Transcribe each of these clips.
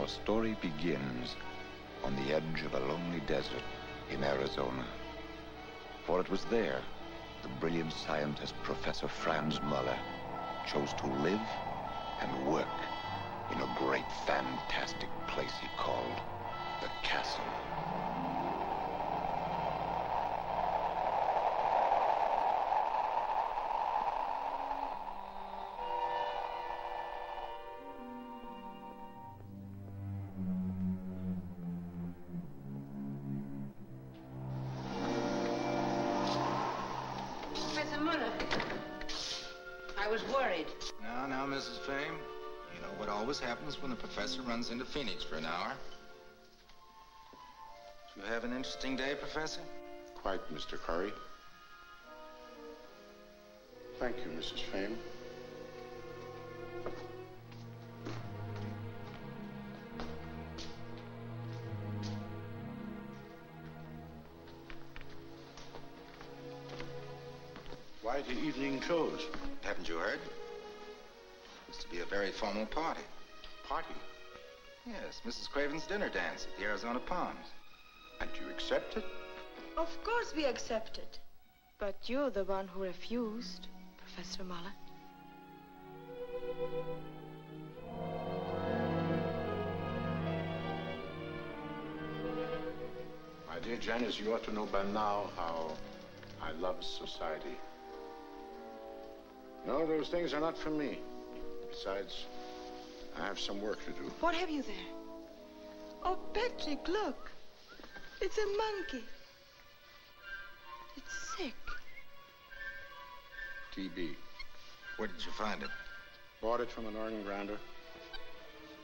The story begins on the edge of a lonely desert in Arizona. For it was there the brilliant scientist Professor Franz Muller chose to live and work in a great fantastic place he called the castle. Now, Mrs. Fame, you know what always happens when the professor runs into Phoenix for an hour. Did you have an interesting day, Professor? Quite, Mr. Curry. Thank you, Mrs. Fame. Why the evening clothes? Haven't you heard? It's to be a very formal party. Party? Yes, Mrs. Craven's dinner dance at the Arizona Palms. And you accept it? Of course we accept it. But you're the one who refused, Professor Muller. My dear Janice, you ought to know by now how I love society. No, those things are not for me. Besides, I have some work to do. What have you there? Oh, Patrick, look. It's a monkey. It's sick. TB. Where did you find it? Bought it from an organ grinder.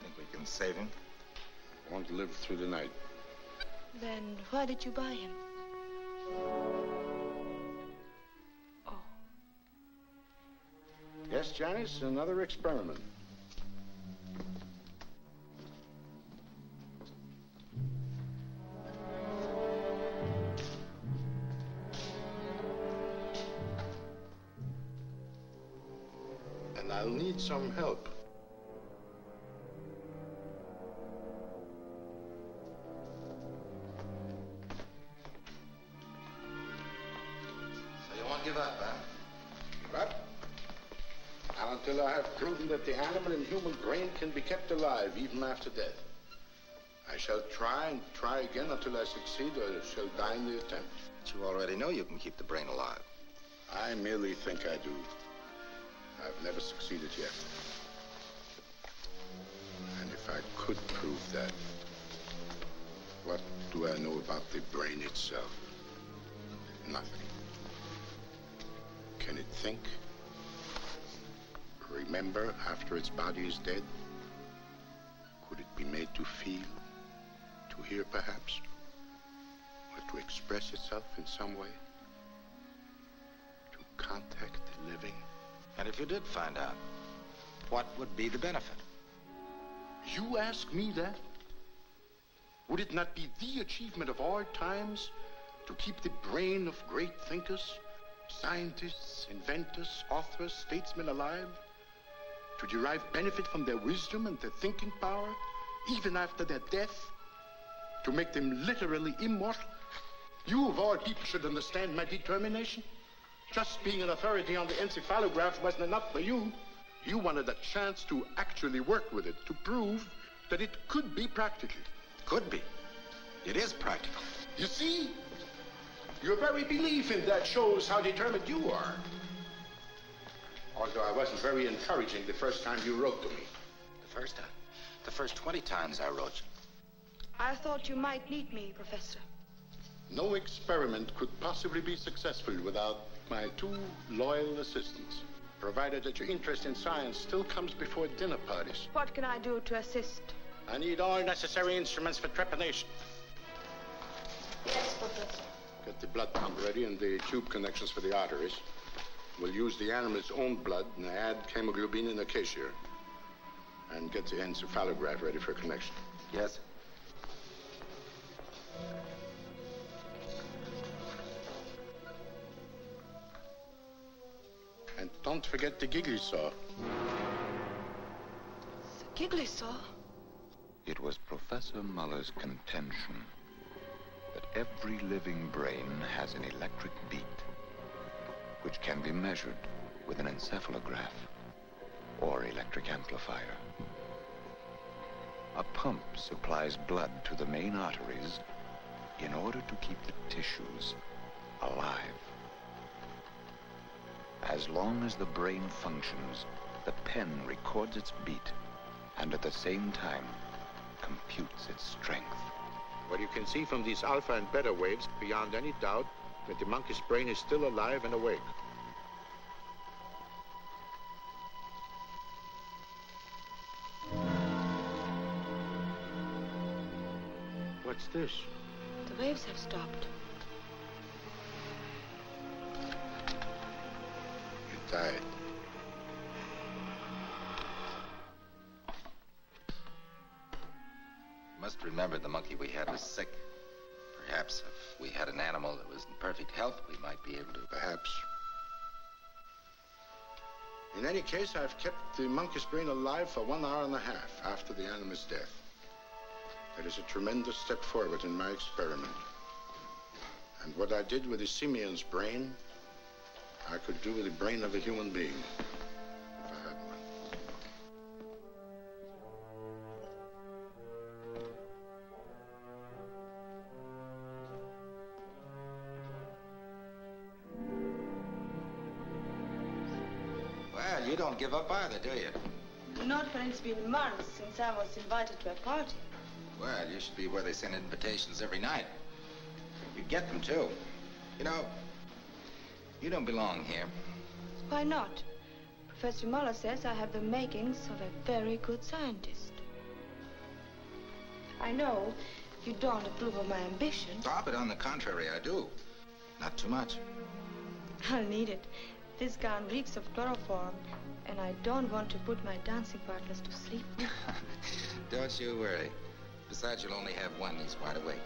Think we can save him? Want to live through the night. Then why did you buy him? Yes, Janice, another experiment. And I'll need some help. So you won't give up, huh? Give up? Until I have proven that the animal and human brain can be kept alive even after death. I shall try and try again until I succeed, or shall die in the attempt. But you already know you can keep the brain alive. I merely think I do. I've never succeeded yet. And if I could prove that, what do I know about the brain itself? Nothing. Can it think? Remember after its body is dead? Could it be made to feel, to hear perhaps, or to express itself in some way? To contact the living? And if you did find out, what would be the benefit? You ask me that? Would it not be the achievement of all times to keep the brain of great thinkers, scientists, inventors, authors, statesmen alive? To derive benefit from their wisdom and their thinking power, even after their death? To make them literally immortal? You, of all people, should understand my determination. Just being an authority on the encephalograph wasn't enough for you. You wanted a chance to actually work with it, to prove that it could be practical. Could be. It is practical. You see? Your very belief in that shows how determined you are. Although I wasn't very encouraging the first time you wrote to me. The first 20 times I wrote you. I thought you might need me, Professor. No experiment could possibly be successful without my 2 loyal assistants, provided that your interest in science still comes before dinner parties. What can I do to assist? I need all necessary instruments for trepanation. Yes, Professor. Get the blood pump ready and the tube connections for the arteries. We'll use the animal's own blood and add hemoglobin in the cashier. And get the encephalograph ready for connection. Yes. And don't forget the giggly saw. The giggly saw? It was Professor Muller's contention that every living brain has an electric beat, which can be measured with an encephalograph or electric amplifier. A pump supplies blood to the main arteries in order to keep the tissues alive. As long as the brain functions, the pen records its beat and at the same time computes its strength. Well, you can see from these alpha and beta waves, beyond any doubt, that the monkey's brain is still alive and awake. What's this? The waves have stopped. You died. Must remember the monkey we had was sick. Perhaps if we had an animal that was in perfect health, we might be able to... Perhaps. In any case, I've kept the monkey's brain alive for 1.5 hours after the animal's death. That is a tremendous step forward in my experiment. And what I did with the simian's brain, I could do with the brain of a human being, if I had one. Well, you don't give up either, do you? Not when it's been months since I was invited to a party. Well, you should be where they send invitations every night. You'd get them, too. You know, you don't belong here. Why not? Professor Muller says I have the makings of a very good scientist. I know you don't approve of my ambition. Stop it. On the contrary, I do. Not too much. I'll need it. This gown reeks of chloroform, and I don't want to put my dancing partners to sleep. Don't you worry. Besides, you'll only have one. He's wide awake.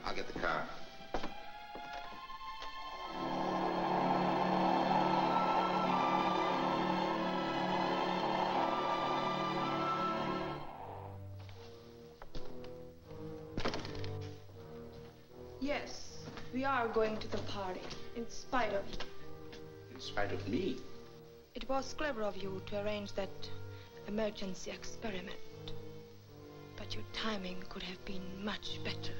I'll get the car. Yes, we are going to the party, in spite of you. In spite of me? It was clever of you to arrange that emergency experiment. But your timing could have been much better.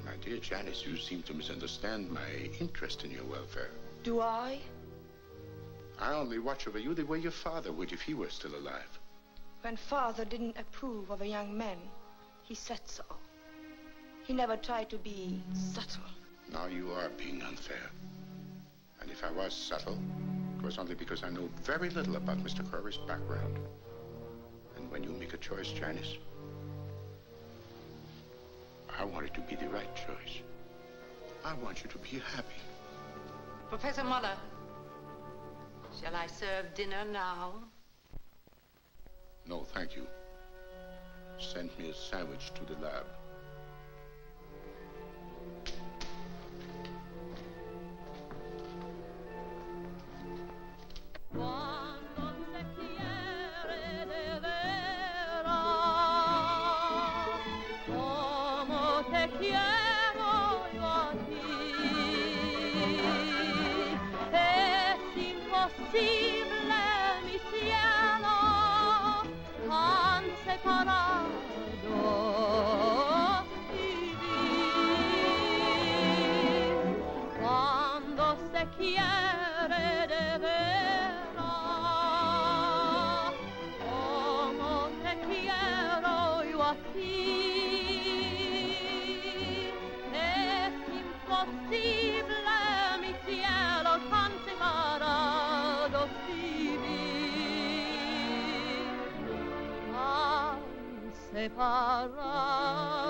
My dear Janice, you seem to misunderstand my interest in your welfare. Do I? I only watch over you the way your father would if he were still alive. When Father didn't approve of a young man, he said so. He never tried to be subtle. Now you are being unfair. And if I was subtle, it was only because I know very little about Mr. Corey's background. And when you make a choice, Janice, I want it to be the right choice. I want you to be happy. Professor Muller, shall I serve dinner now? No, thank you. Send me a sandwich to the lab. Separado separados.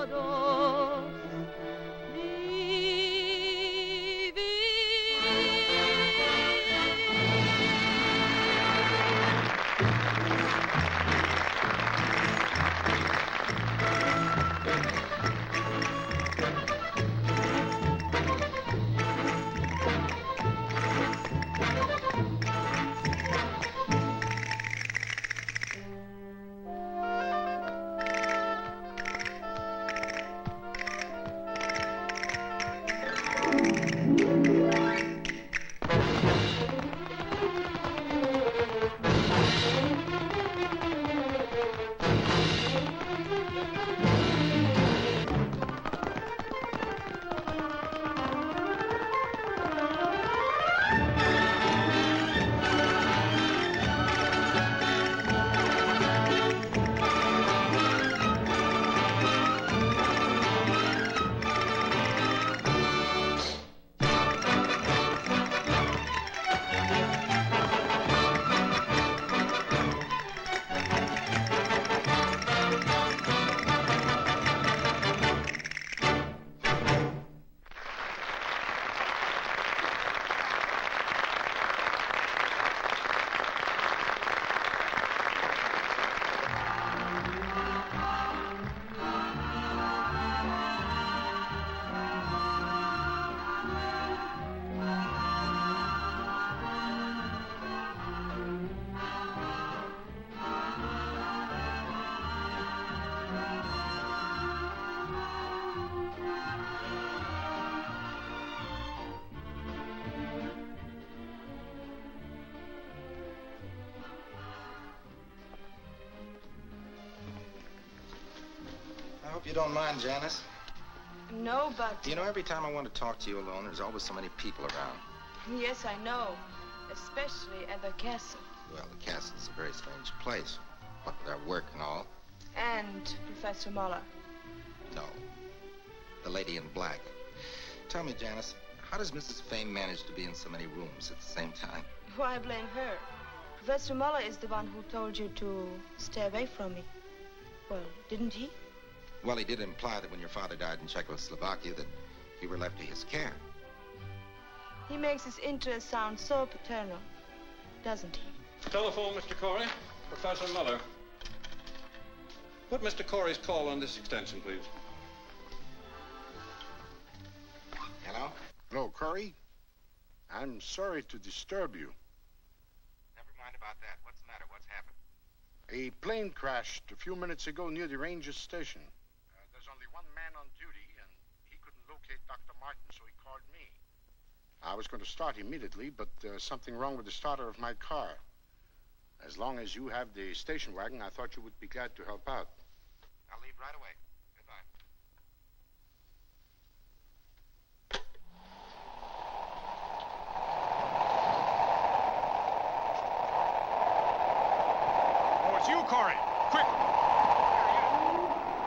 I hope you don't mind, Janice. No, but... You know, every time I want to talk to you alone, there's always so many people around. Yes, I know. Especially at the castle. Well, the castle's a very strange place. What with our work and all. And Professor Muller. No. The lady in black. Tell me, Janice, how does Mrs. Fame manage to be in so many rooms at the same time? Why blame her? Professor Muller is the one who told you to stay away from me. Well, didn't he? Well, he did imply that when your father died in Czechoslovakia that you were left to his care. He makes his interest sound so paternal, doesn't he? Telephone, Mr. Corey. Professor Muller. Put Mr. Corey's call on this extension, please. Hello? Hello, Corey. I'm sorry to disturb you. Never mind about that. What's the matter? What's happened? A plane crashed a few minutes ago near the Rangers station. There's only one man on duty, and he couldn't locate Dr. Martin, so he called me. I was going to start immediately, but something wrong with the starter of my car. As long as you have the station wagon, I thought you would be glad to help out. I'll leave right away. Goodbye. Oh, it's you, Corey. Quick.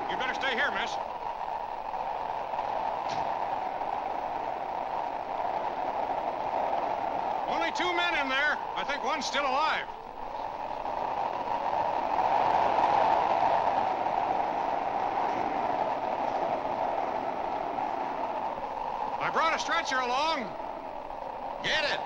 You better stay here, miss. Only 2 men in there. I think one's still alive. I brought a stretcher along. Get it.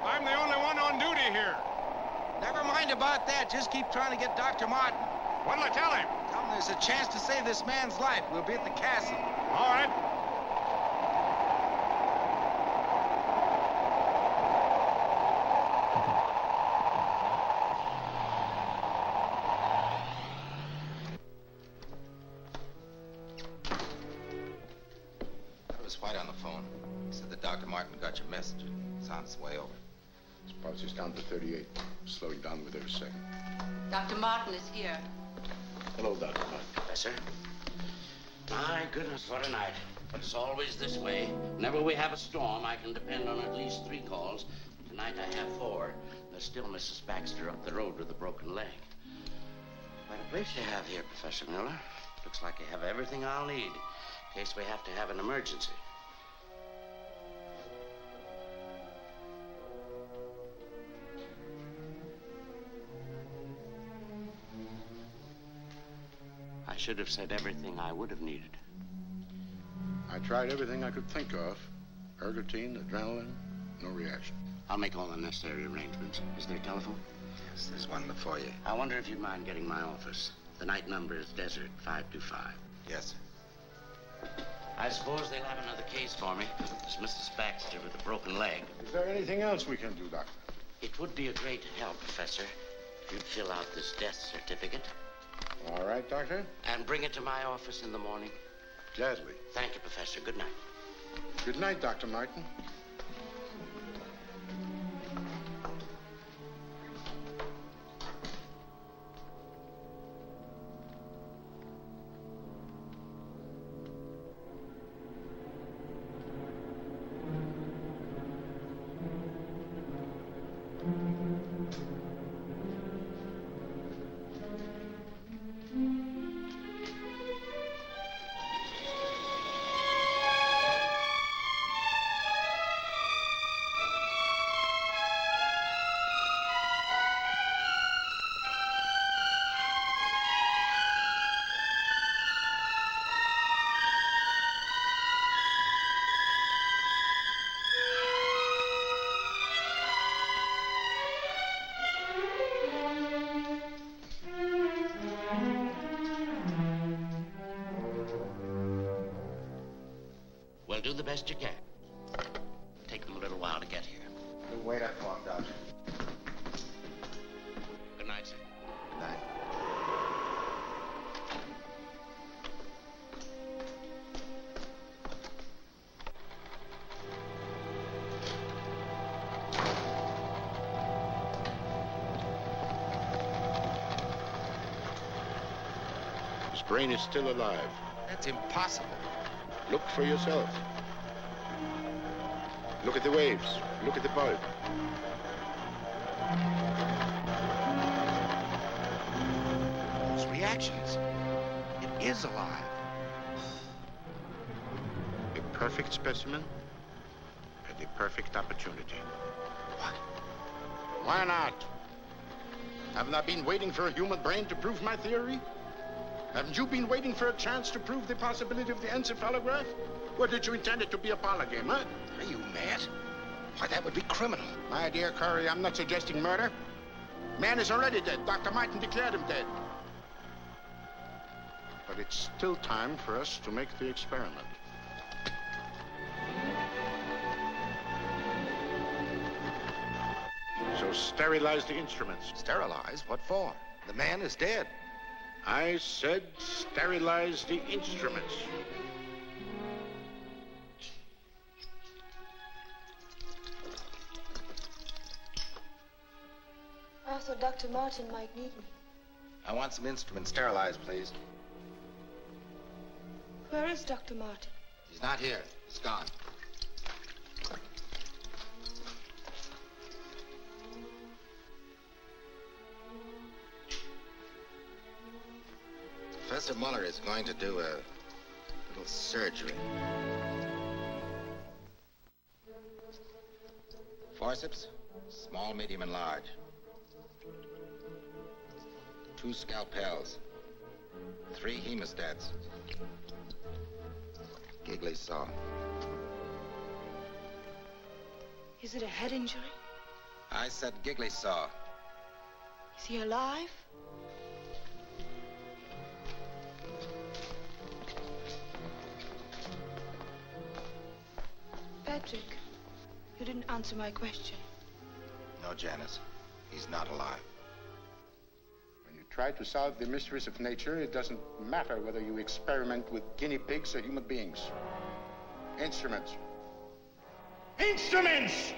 I'm the only one on duty here. Never mind about that. Just keep trying to get Dr. Martin. What'll I tell him? Tell him there's a chance to save this man's life. We'll be at the castle. All right. That White on the phone. He said that Dr. Martin got your message. It's on its way over. His pulse is down to 38. Slowing down with every second. Dr. Martin is here. Hello, Dr. Martin. Professor. My goodness, what a night. But it's always this way. Whenever we have a storm, I can depend on at least 3 calls. Tonight I have 4. There's still Mrs. Baxter up the road with a broken leg. Quite a place you have here, Professor Miller. Looks like you have everything I'll need in case we have to have an emergency. I should have said everything I would have needed. I tried everything I could think of. Ergotine, adrenaline, no reaction. I'll make all the necessary arrangements. Is there a telephone? Yes, there's one before you. I wonder if you'd mind getting my office. The night number is Desert 525. Yes, sir. I suppose they'll have another case for me. It's Mrs. Baxter with a broken leg. Is there anything else we can do, Doctor? It would be a great help, Professor, if you'd fill out this death certificate. All right, Doctor. And bring it to my office in the morning. Gladly. Thank you, Professor. Good night. Good night, Dr. Martin. Well, do the best you can. Take them a little while to get here. We'll wait up for him, Doctor. Good night, sir. Good night. His brain is still alive. That's impossible. Look for yourself. Look at the waves. Look at the bulb. Those reactions. It is alive. A perfect specimen at a perfect opportunity. What? Why not? Haven't I been waiting for a human brain to prove my theory? Haven't you been waiting for a chance to prove the possibility of the encephalograph? Or did you intend it to be a parlor game, huh? Are you mad? Why, that would be criminal. My dear Curry, I'm not suggesting murder. Man is already dead. Dr. Martin declared him dead. But it's still time for us to make the experiment. So sterilize the instruments. Sterilize? What for? The man is dead. I said sterilize the instruments. I thought Dr. Martin might need me. I want some instruments sterilized, please. Where is Dr. Martin? He's not here. He's gone. Professor Muller is going to do a little surgery. Forceps, small, medium, and large. 2 scalpels. 3 hemostats. Giggly saw. Is it a head injury? I said giggly saw. Is he alive? Patrick, you didn't answer my question. No, Janice. He's not alive. When you try to solve the mysteries of nature, it doesn't matter whether you experiment with guinea pigs or human beings. Instruments. Instruments!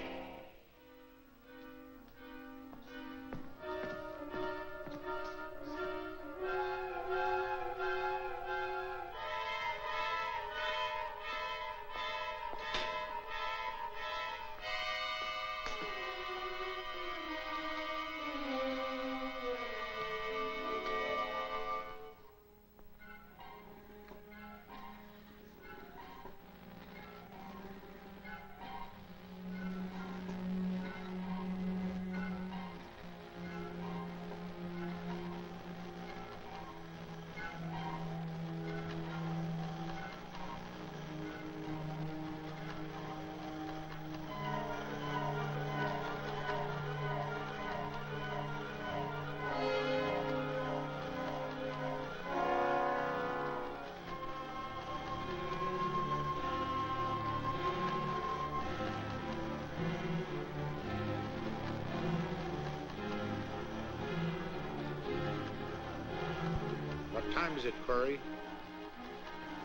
What time is it, Corey?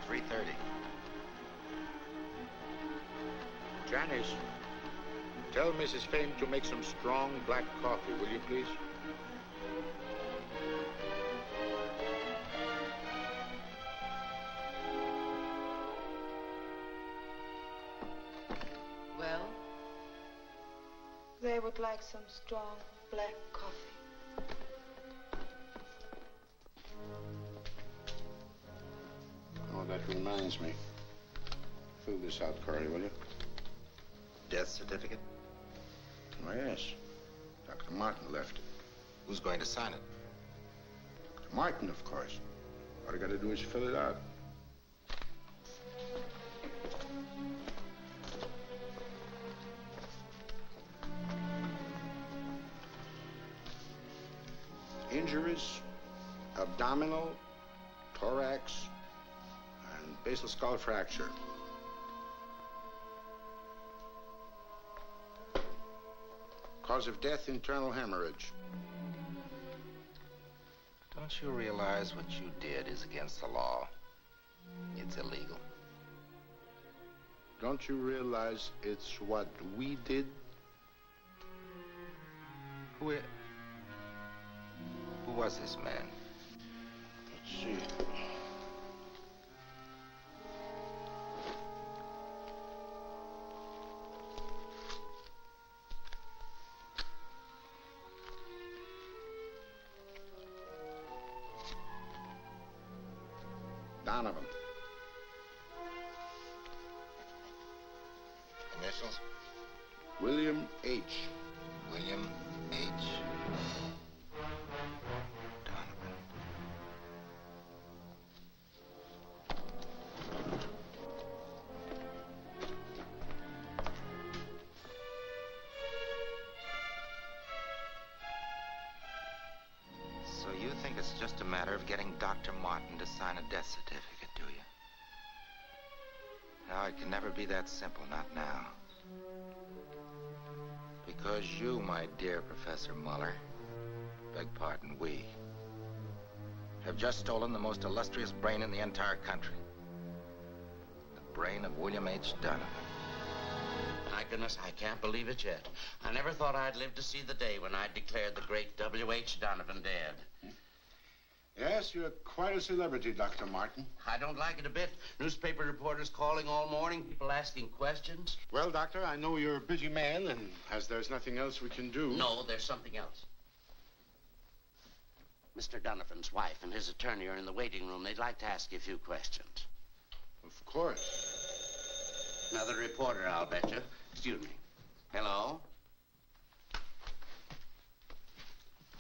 3:30. Janice, tell Mrs. Fame to make some strong black coffee, will you please? Well? They would like some strong black coffee. Oh, that reminds me. Fill this out, Corey, will you? Death certificate? Oh, yes. Dr. Martin left it. Who's going to sign it? Dr. Martin, of course. All I gotta do is fill it out. Injuries, abdominal, thorax, and basal skull fracture. Cause of death, internal hemorrhage. Don't you realize what you did is against the law? It's illegal. Don't you realize it's what we did? Who was this man? Let's see. Donovan. Initials? William H. William H. Donovan. So you think it's just a matter of getting Dr. Martin to sign a death certificate, do you? No, it can never be that simple, not now. Because you, my dear Professor Muller, beg pardon, we, have just stolen the most illustrious brain in the entire country. The brain of William H. Donovan. My goodness, I can't believe it yet. I never thought I'd live to see the day when I declared the great W.H. Donovan dead. Yes, you're quite a celebrity, Dr. Martin. I don't like it a bit. Newspaper reporters calling all morning, people asking questions. Well, Doctor, I know you're a busy man, and as there's nothing else we can do... No, there's something else. Mr. Donovan's wife and his attorney are in the waiting room. They'd like to ask you a few questions. Of course. Another reporter, I'll bet you. Excuse me. Hello?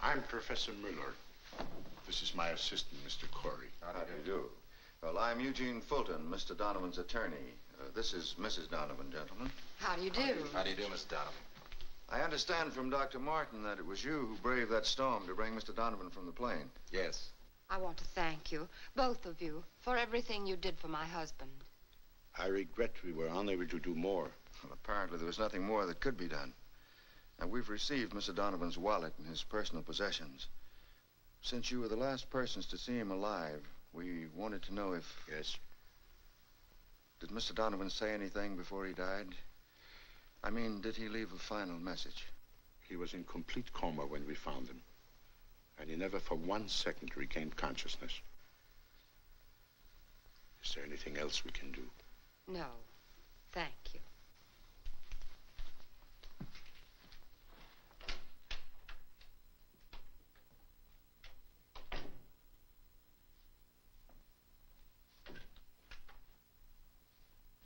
I'm Professor Muller. This is my assistant, Mr. Corey. How do you do? Well, I'm Eugene Fulton, Mr. Donovan's attorney. This is Mrs. Donovan, gentlemen. How do you do? How do you do, Mr. Donovan? I understand from Dr. Martin that it was you who braved that storm to bring Mr. Donovan from the plane. Yes. I want to thank you, both of you, for everything you did for my husband. I regret we were unable to do more. Well, apparently there was nothing more that could be done. And we've received Mr. Donovan's wallet and his personal possessions. Since you were the last persons to see him alive, we wanted to know if... Yes. Did Mr. Donovan say anything before he died? I mean, did he leave a final message? He was in complete coma when we found him. And he never for 1 second regained consciousness. Is there anything else we can do? No, thank you.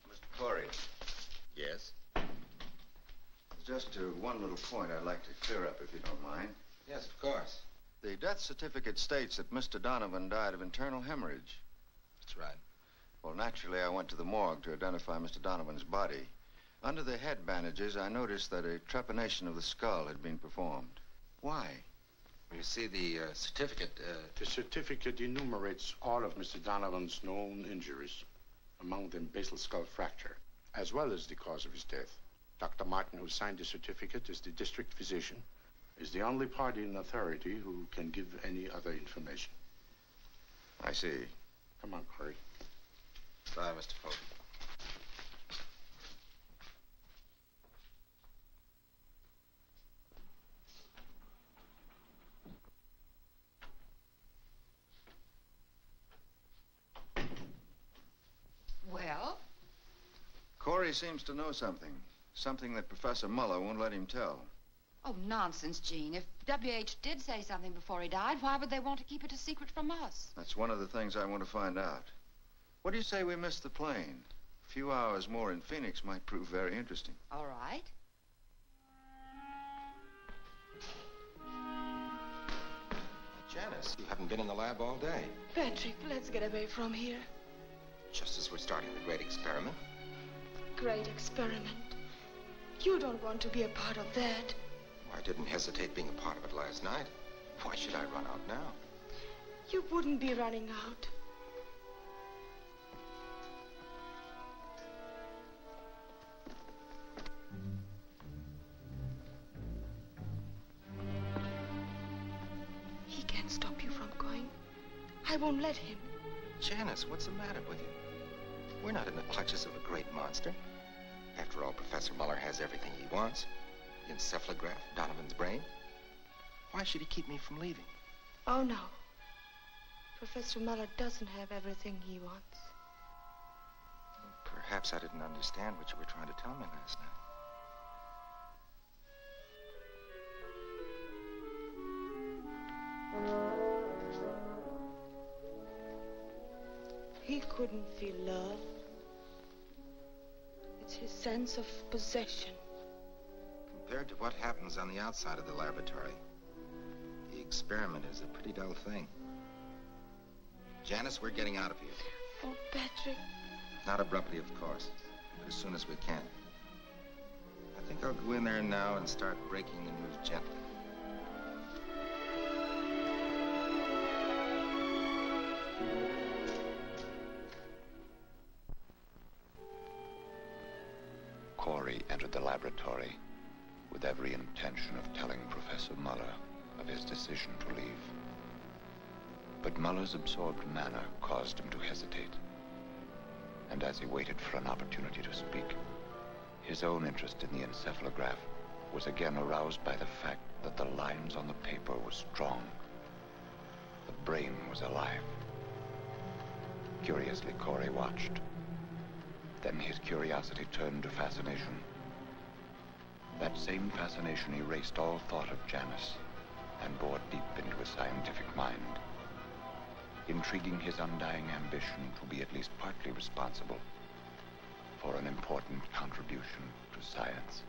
Mr. Corey. Yes? Just one little point I'd like to clear up, if you don't mind. Yes, of course. The death certificate states that Mr. Donovan died of internal hemorrhage. That's right. Well, naturally, I went to the morgue to identify Mr. Donovan's body. Under the head bandages, I noticed that a trepanation of the skull had been performed. Why? You see, the certificate... The certificate enumerates all of Mr. Donovan's known injuries, among them basal skull fracture, as well as the cause of his death. Dr. Martin, who signed the certificate, is the district physician, is the only party in authority who can give any other information. I see. Come on, Corey. Bye, Mr. Fulton. Well? Corey seems to know something. Something that Professor Muller won't let him tell. Oh, nonsense, Jean. If W.H. did say something before he died, why would they want to keep it a secret from us? That's one of the things I want to find out. What do you say we miss the plane? A few hours more in Phoenix might prove very interesting. All right. Janice, you haven't been in the lab all day. Patrick, let's get away from here. Just as we're starting the great experiment. Great experiment. You don't want to be a part of that. I didn't hesitate being a part of it last night. Why should I run out now? You wouldn't be running out. He can't stop you from going. I won't let him. Janice, what's the matter with you? We're not in the clutches of a great monster. After all, Professor Muller has everything he wants. The encephalograph, Donovan's brain. Why should he keep me from leaving? Oh, no. Professor Muller doesn't have everything he wants. Perhaps I didn't understand what you were trying to tell me last night. He couldn't feel love. It's his sense of possession. Compared to what happens on the outside of the laboratory, the experiment is a pretty dull thing. Janice, we're getting out of here. Oh, Patrick. Not abruptly, of course, but as soon as we can. I think I'll go in there now and start breaking the news gently. Corey entered the laboratory with every intention of telling Professor Muller of his decision to leave. But Muller's absorbed manner caused him to hesitate. And as he waited for an opportunity to speak, his own interest in the encephalograph was again aroused by the fact that the lines on the paper were strong. The brain was alive. Curiously, Corey watched. Then his curiosity turned to fascination. That same fascination erased all thought of Janice and bored deep into his scientific mind, intriguing his undying ambition to be at least partly responsible for an important contribution to science.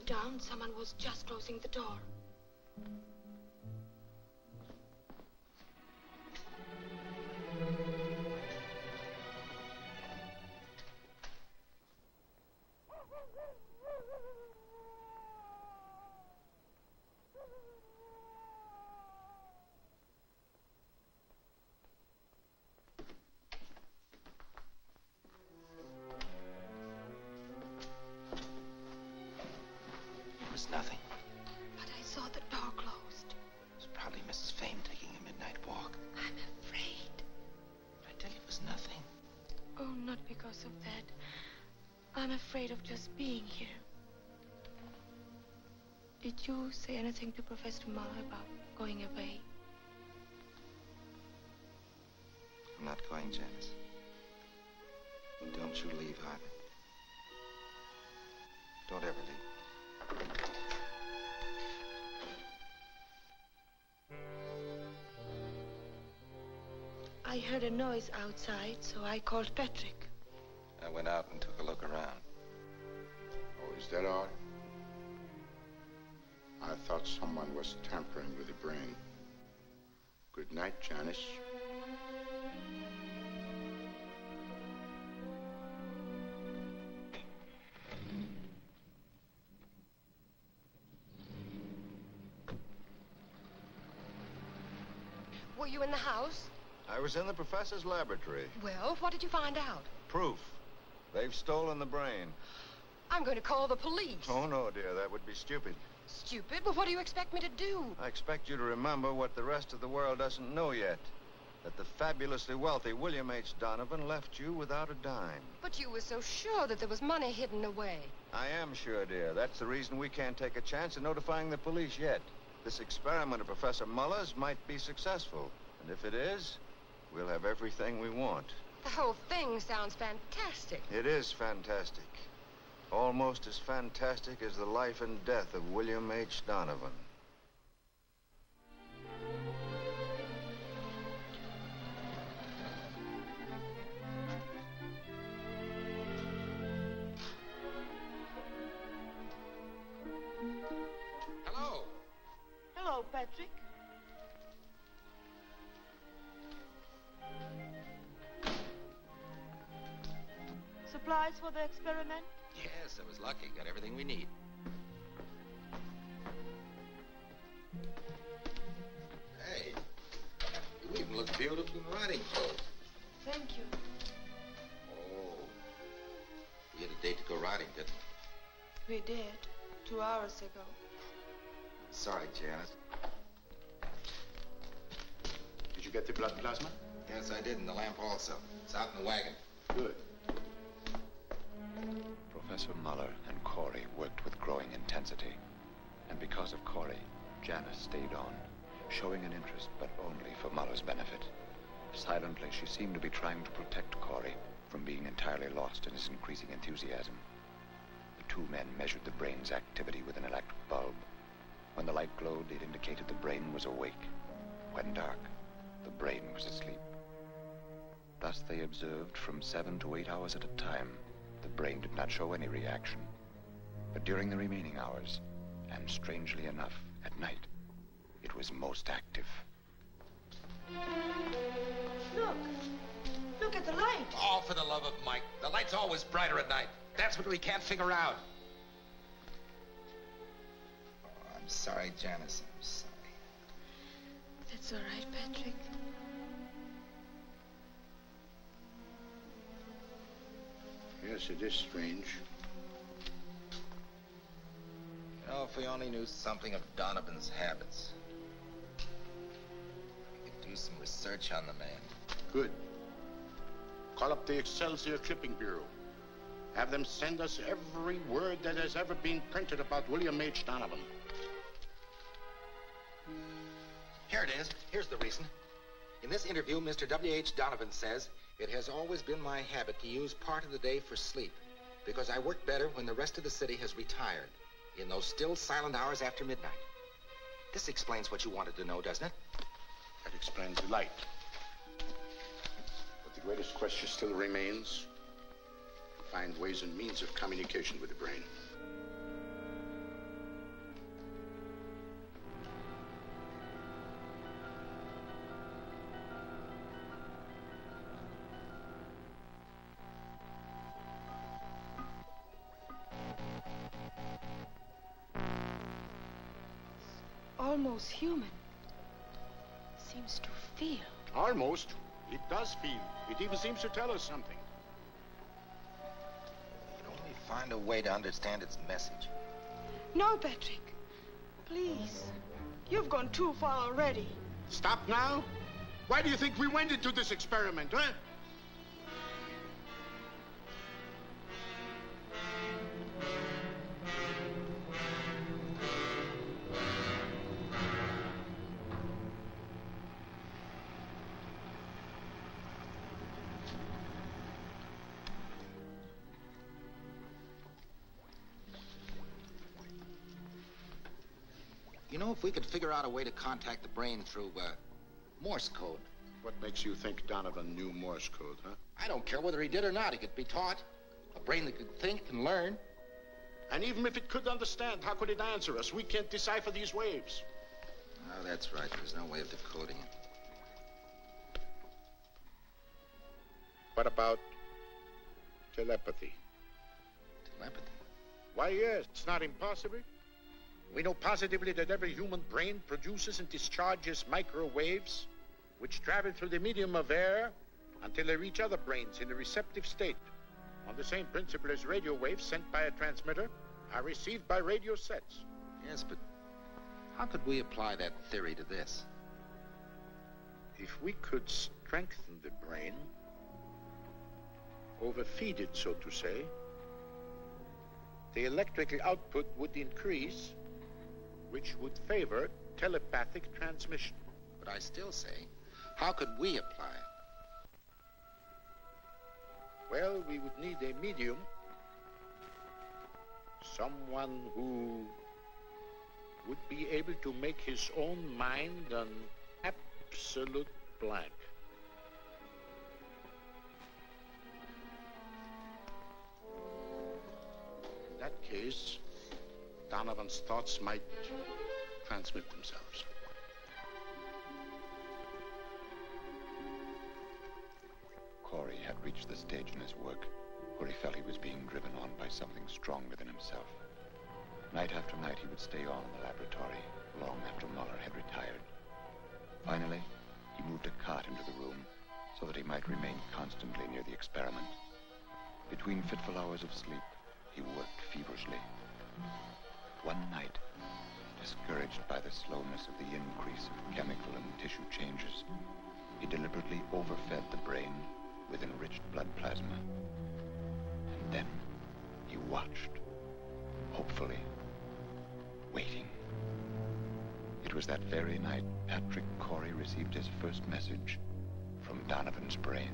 Down, someone was just closing the door. Nothing. But I saw the door closed. It's probably Mrs. Fame taking a midnight walk. I'm afraid. I tell you, it was nothing. Oh, not because of that. I'm afraid of just being here. Did you say anything to Professor Muller about going away? I'm not going, Janice. And don't you leave either. Don't ever leave. I heard a noise outside, so I called Patrick. I went out and took a look around. Oh, is that all? I thought someone was tampering with the brain. Good night, Janice. Were you in the house? I was in the professor's laboratory. Well, what did you find out? Proof. They've stolen the brain. I'm going to call the police. Oh, no, dear. That would be stupid. Stupid? Well, what do you expect me to do? I expect you to remember what the rest of the world doesn't know yet. That the fabulously wealthy William H. Donovan left you without a dime. But you were so sure that there was money hidden away. I am sure, dear. That's the reason we can't take a chance in notifying the police yet. This experiment of Professor Muller's might be successful. And if it is, we'll have everything we want. The whole thing sounds fantastic. It is fantastic. Almost as fantastic as the life and death of William H. Donovan. Hello. Hello, Patrick. Supplies for the experiment? Yes, I was lucky. Got everything we need. Hey, you even look beautiful in riding clothes. Thank you. Oh, we had a date to go riding, didn't we? We did, 2 hours ago. Sorry, Janice. Did you get the blood plasma? Yes, I did, and the lamp also. It's out in the wagon. Good. Professor Muller and Corey worked with growing intensity. And because of Corey, Janice stayed on, showing an interest, but only for Muller's benefit. Silently, she seemed to be trying to protect Corey from being entirely lost in his increasing enthusiasm. The two men measured the brain's activity with an electric bulb. When the light glowed, it indicated the brain was awake. When dark, the brain was asleep. Thus they observed from 7 to 8 hours at a time. The brain did not show any reaction. But during the remaining hours, and strangely enough, at night, it was most active. Look! Look at the light! Oh, for the love of Mike. The light's always brighter at night. That's what we can't figure out. Oh, I'm sorry, Janice. I'm sorry. That's all right, Patrick. Yes, it is strange. You know, if we only knew something of Donovan's habits. We could do some research on the man. Good. Call up the Excelsior Clipping Bureau. Have them send us every word that has ever been printed about William H. Donovan. Here it is. Here's the reason. In this interview, Mr. W.H. Donovan says, "It has always been my habit to use part of the day for sleep, because I work better when the rest of the city has retired, in those still silent hours after midnight." This explains what you wanted to know, doesn't it? That explains the light. But the greatest question still remains to find ways and means of communication with the brain. Almost human. Seems to feel. Almost. It does feel. It even seems to tell us something. You'd only find a way to understand its message. No, Patrick. Please. You've gone too far already. Stop now? Why do you think we went into this experiment, huh? You know, if we could figure out a way to contact the brain through, Morse code. What makes you think Donovan knew Morse code, huh? I don't care whether he did or not. He could be taught. A brain that could think and learn. And even if it could understand, how could it answer us? We can't decipher these waves. Oh, that's right. There's no way of decoding it. What about telepathy? Telepathy? Why, yes, it's not impossible. We know positively that every human brain produces and discharges microwaves which travel through the medium of air until they reach other brains in a receptive state, on the same principle as radio waves sent by a transmitter are received by radio sets. Yes, but how could we apply that theory to this? If we could strengthen the brain, overfeed it, so to say, the electrical output would increase, which would favor telepathic transmission. But I still say, how could we apply it? Well, we would need a medium. Someone who would be able to make his own mind an absolute blank. In that case, Donovan's thoughts might transmit themselves. Corey had reached the stage in his work where he felt he was being driven on by something stronger than himself. Night after night, he would stay on in the laboratory long after Muller had retired. Finally, he moved a cot into the room so that he might remain constantly near the experiment. Between fitful hours of sleep, he worked feverishly. One night, discouraged by the slowness of the increase of chemical and tissue changes, he deliberately overfed the brain with enriched blood plasma. And then he watched, hopefully, waiting. It was that very night Patrick Corey received his first message from Donovan's brain.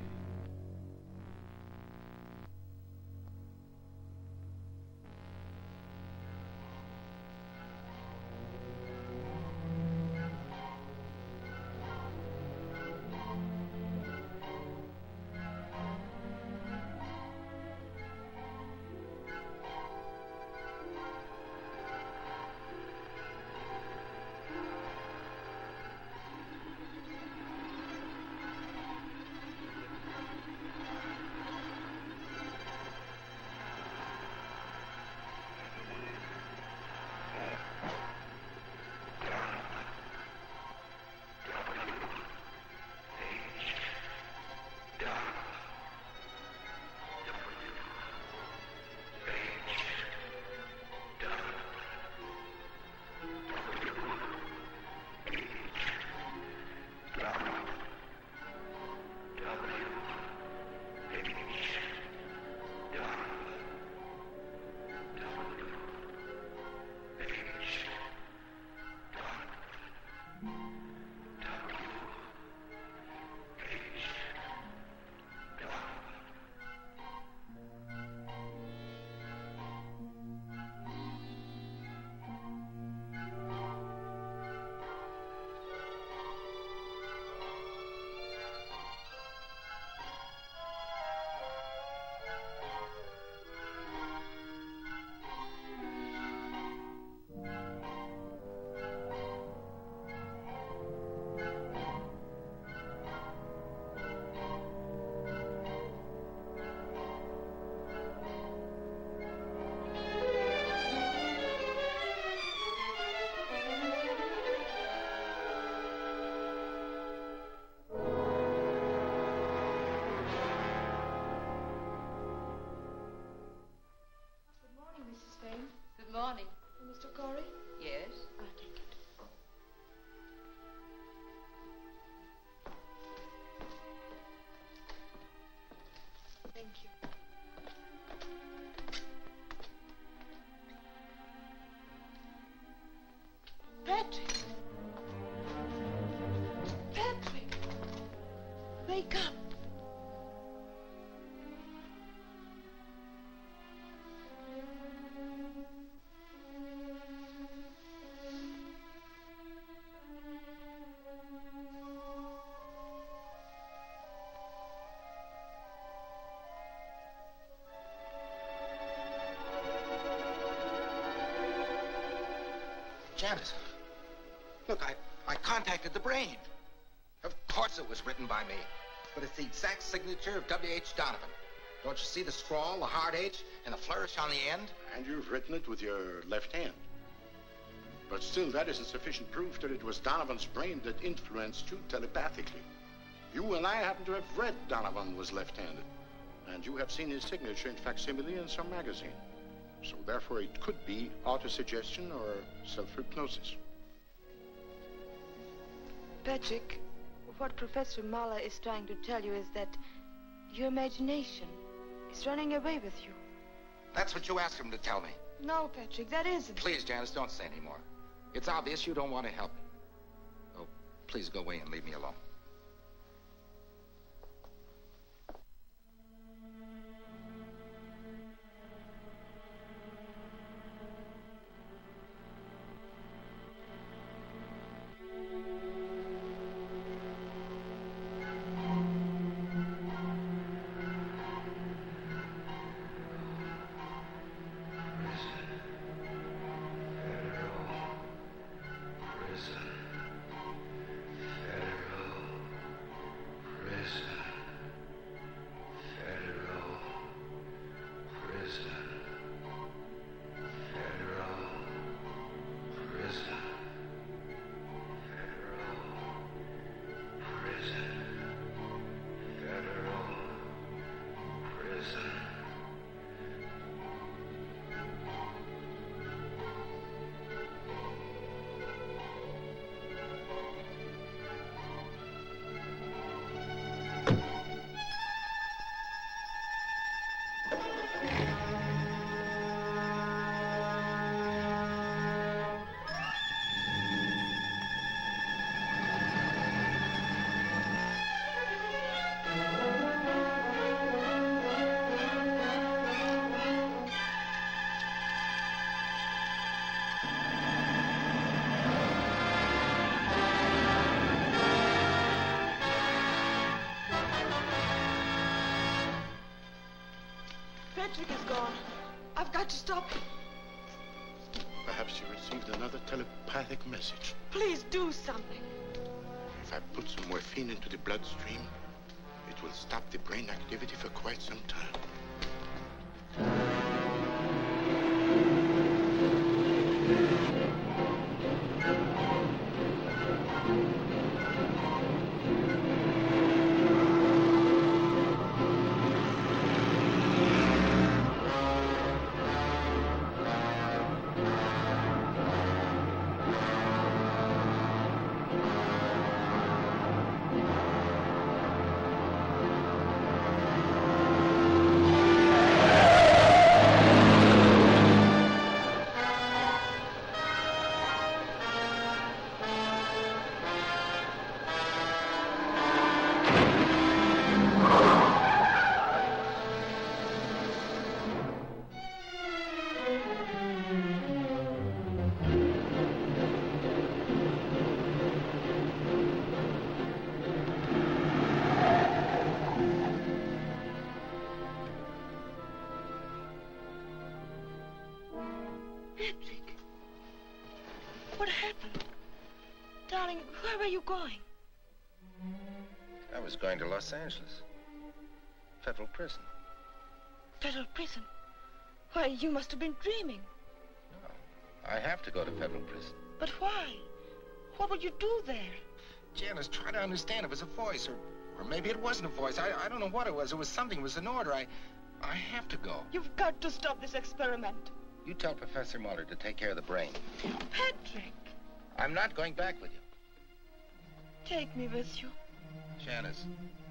Janice, look, I contacted the brain. Of course it was written by me. But it's the exact signature of W.H. Donovan. Don't you see the scrawl, the hard H, and the flourish on the end? And you've written it with your left hand. But still, that isn't sufficient proof that it was Donovan's brain that influenced you telepathically. You and I happen to have read Donovan was left-handed. And you have seen his signature in facsimile in some magazine. So therefore, it could be autosuggestion or self-hypnosis. Patrick, what Professor Muller is trying to tell you is that your imagination is running away with you. That's what you asked him to tell me. No, Patrick, that isn't. Please, Janice, don't say any more. It's obvious you don't want to help me. Oh, please go away and leave me alone. Patrick is gone. I've got to stop him. Perhaps you received another telepathic message. Please do something. If I put some morphine into the bloodstream, it will stop the brain activity for quite some time. Patrick, what happened? Darling, where were you going? I was going to Los Angeles. Federal prison. Federal prison? Why, you must have been dreaming. No, I have to go to federal prison. But why? What would you do there? Janice, try to understand. It was a voice, or maybe it wasn't a voice. I don't know what it was. It was something. It was an order. I have to go. You've got to stop this experiment. You tell Professor Muller to take care of the brain. Patrick! I'm not going back with you. Take me with you. Janice,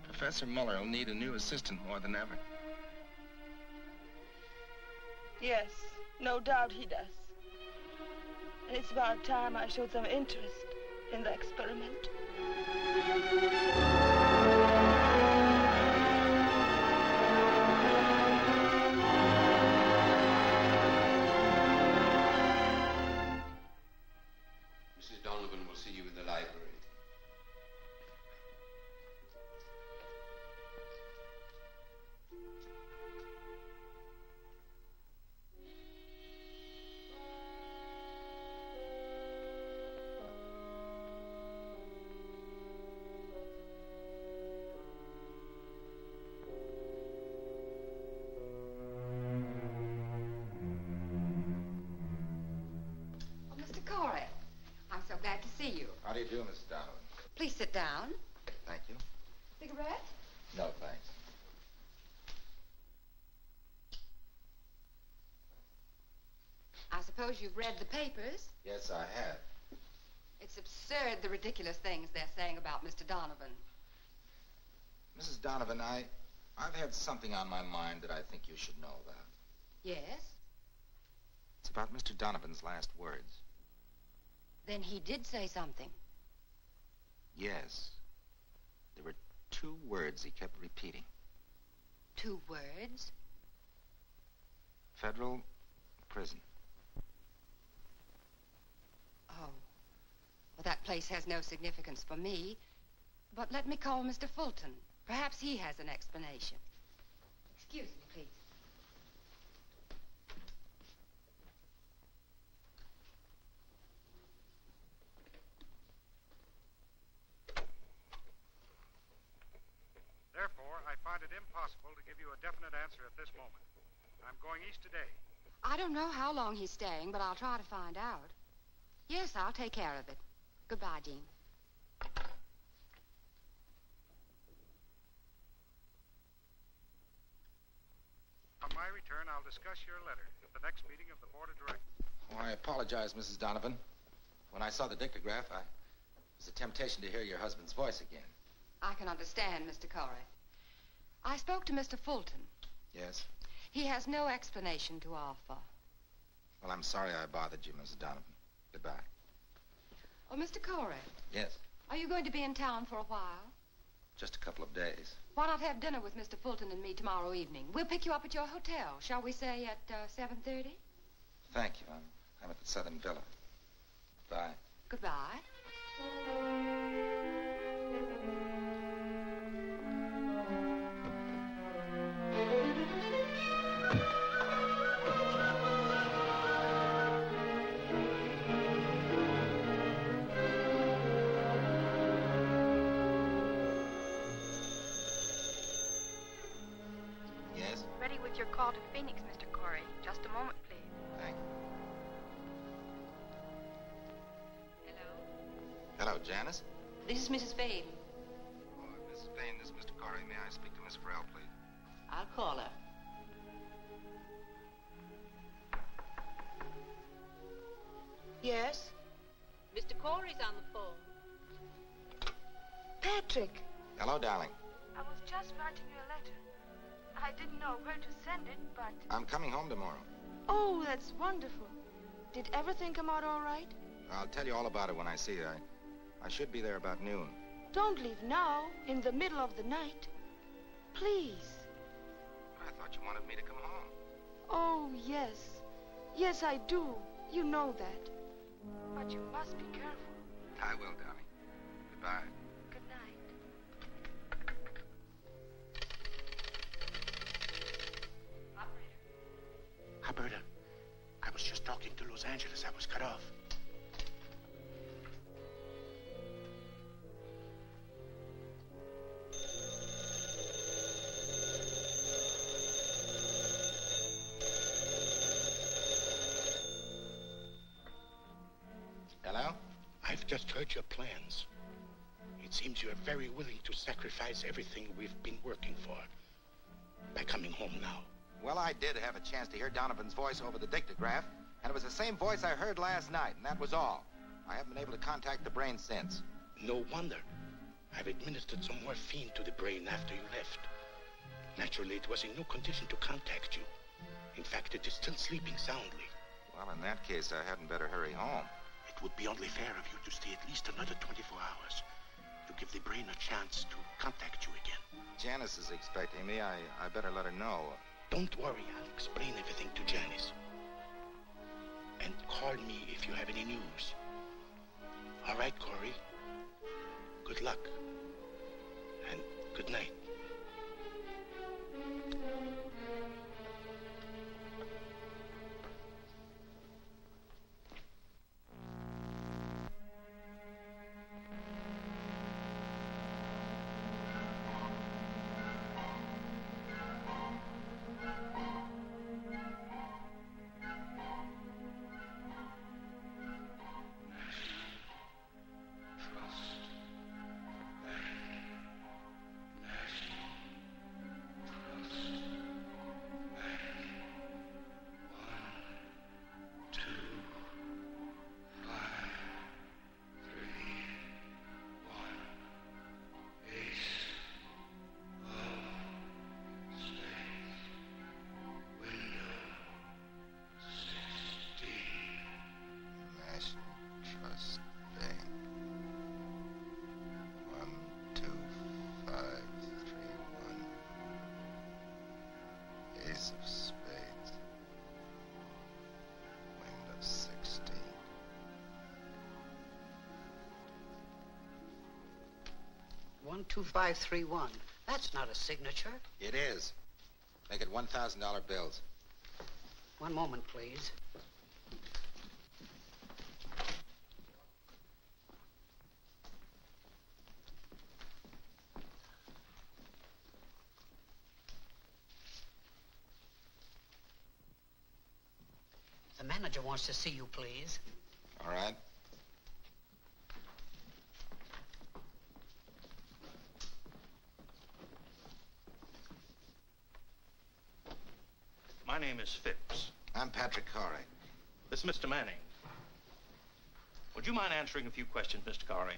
Professor Muller will need a new assistant more than ever. Yes, no doubt he does. And it's about time I showed some interest in the experiment. Mrs. Donovan will see you in the library. suppose you've read the papers. Yes, I have. It's absurd, the ridiculous things they're saying about Mr. Donovan. Mrs. Donovan, I've had something on my mind that I think you should know about. Yes? It's about Mr. Donovan's last words. Then he did say something. Yes. There were 2 words he kept repeating. 2 words? Federal prison. Oh. Well, that place has no significance for me. But let me call Mr. Fulton. Perhaps he has an explanation. Excuse me, please. Therefore, I find it impossible to give you a definite answer at this moment. I'm going east today. I don't know how long he's staying, but I'll try to find out. Yes, I'll take care of it. Goodbye, Dean. On my return, I'll discuss your letter at the next meeting of the Board of Directors. Oh, I apologize, Mrs. Donovan. When I saw the dictograph, it was a temptation to hear your husband's voice again. I can understand, Mr. Corey. I spoke to Mr. Fulton. Yes? He has no explanation to offer. Well, I'm sorry I bothered you, Mrs. Donovan. Goodbye. Oh, Mr. Corey. Yes? Are you going to be in town for a while? Just a couple of days. Why not have dinner with Mr. Fulton and me tomorrow evening? We'll pick you up at your hotel. Shall we say at 7:30? Thank you. I'm at the Southern Villa. Bye. Goodbye. Yes? Ready with your call to Phoenix, Mr. Corey. Just a moment, please. Thank you. Hello? Hello, Janice? This is Mrs. Bain. Oh, Mrs. Bain, this is Mr. Corey. May I speak to Miss Farrell, please? I'll call her. Yes? Mr. Corey's on the phone. Patrick. Hello, darling. I was just writing you a letter. I didn't know where to send it, but... I'm coming home tomorrow. Oh, that's wonderful. Did everything come out all right? I'll tell you all about it when I see you. I should be there about noon. Don't leave now, in the middle of the night. Please. I thought you wanted me to come home. Oh, yes. Yes, I do. You know that. But you must be careful. I will, darling. Goodbye. Good night. Alberta, I was just talking to Los Angeles. I was cut off. Hello? I've just heard your plans. It seems you're very willing to sacrifice everything we've been working for by coming home now. Well, I did have a chance to hear Donovan's voice over the dictograph, and it was the same voice I heard last night, and that was all. I haven't been able to contact the brain since. No wonder. I've administered some morphine to the brain after you left. Naturally, it was in no condition to contact you. In fact, it is still sleeping soundly. Well, in that case, I hadn't better hurry home. It would be only fair of you to stay at least another 24 hours to give the brain a chance to contact you again. Janice is expecting me. I better let her know. Don't worry, I'll explain everything to Janice. And call me if you have any news. All right, Corey. Good luck. And good night. Ace of spades. Wind of 16. $12531. That's not a signature. It is. Make it $1,000 bills. One moment, please. The manager wants to see you, please. All right. My name is Phipps. I'm Patrick Corey. This is Mr. Manning. Would you mind answering a few questions, Mr. Corey?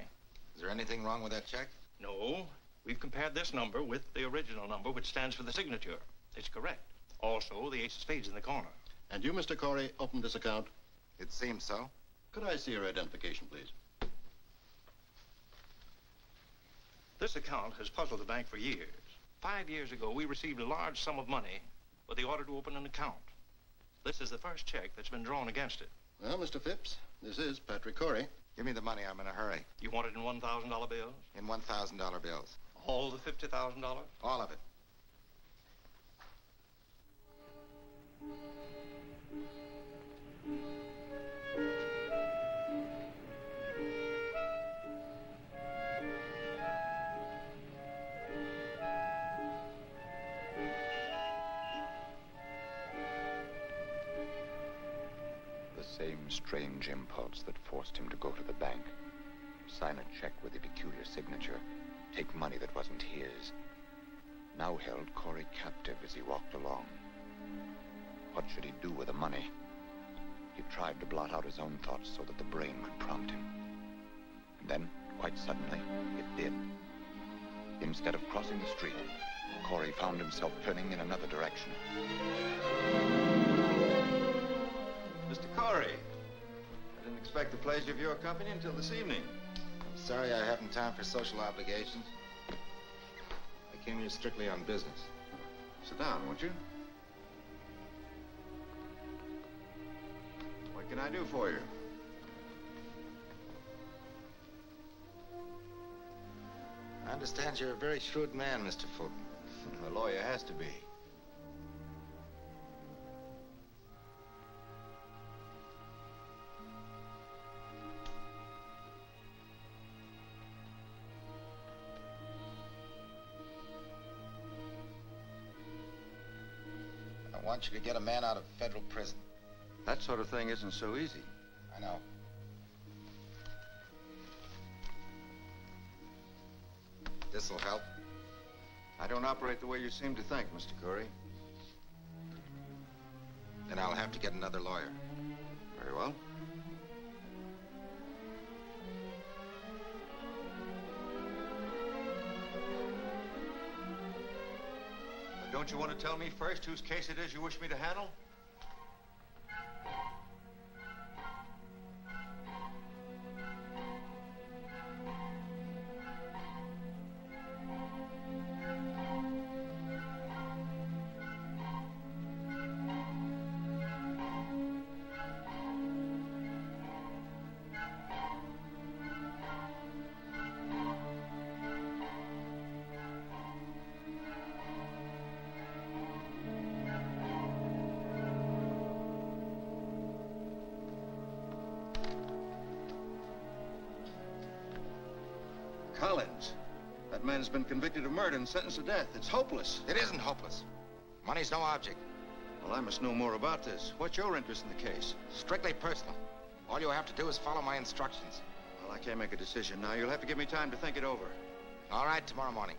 Is there anything wrong with that check? No. We've compared this number with the original number, which stands for the signature. It's correct. Also, the ace of spades in the corner. And you, Mr. Corey, opened this account? It seems so. Could I see your identification, please? This account has puzzled the bank for years. 5 years ago, we received a large sum of money with the order to open an account. This is the first check that's been drawn against it. Well, Mr. Phipps, this is Patrick Corey. Give me the money. I'm in a hurry. You want it in $1,000 bills? In $1,000 bills. All the $50,000? All of it. Same strange impulse that forced him to go to the bank, sign a check with a peculiar signature, take money that wasn't his, now held Corey captive as he walked along. What should he do with the money? He tried to blot out his own thoughts so that the brain could prompt him. And then, quite suddenly, it did. Instead of crossing the street, Corey found himself turning in another direction. Mr. Corey, I didn't expect the pleasure of your company until this evening. I'm sorry I haven't time for social obligations. I came here strictly on business. Sit down, won't you? What can I do for you? I understand you're a very shrewd man, Mr. Fulton. A lawyer has to be. I want you to get a man out of federal prison. That sort of thing isn't so easy. I know. This'll help. I don't operate the way you seem to think, Mr. Corey. Then I'll have to get another lawyer. Very well. But don't you want to tell me first whose case it is you wish me to handle? Collins. That man's been convicted of murder and sentenced to death. It's hopeless. It isn't hopeless. Money's no object. Well, I must know more about this. What's your interest in the case? Strictly personal. All you have to do is follow my instructions. Well, I can't make a decision now. You'll have to give me time to think it over. All right, tomorrow morning.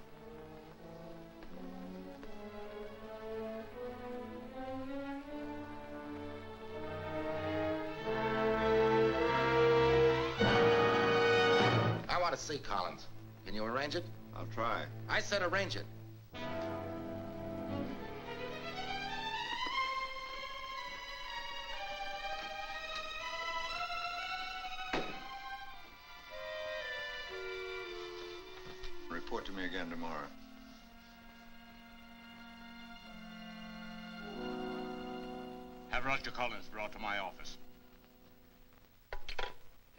I want to see Collins. Can you arrange it? I'll try. I said arrange it. Report to me again tomorrow. Have Roger Collins brought to my office.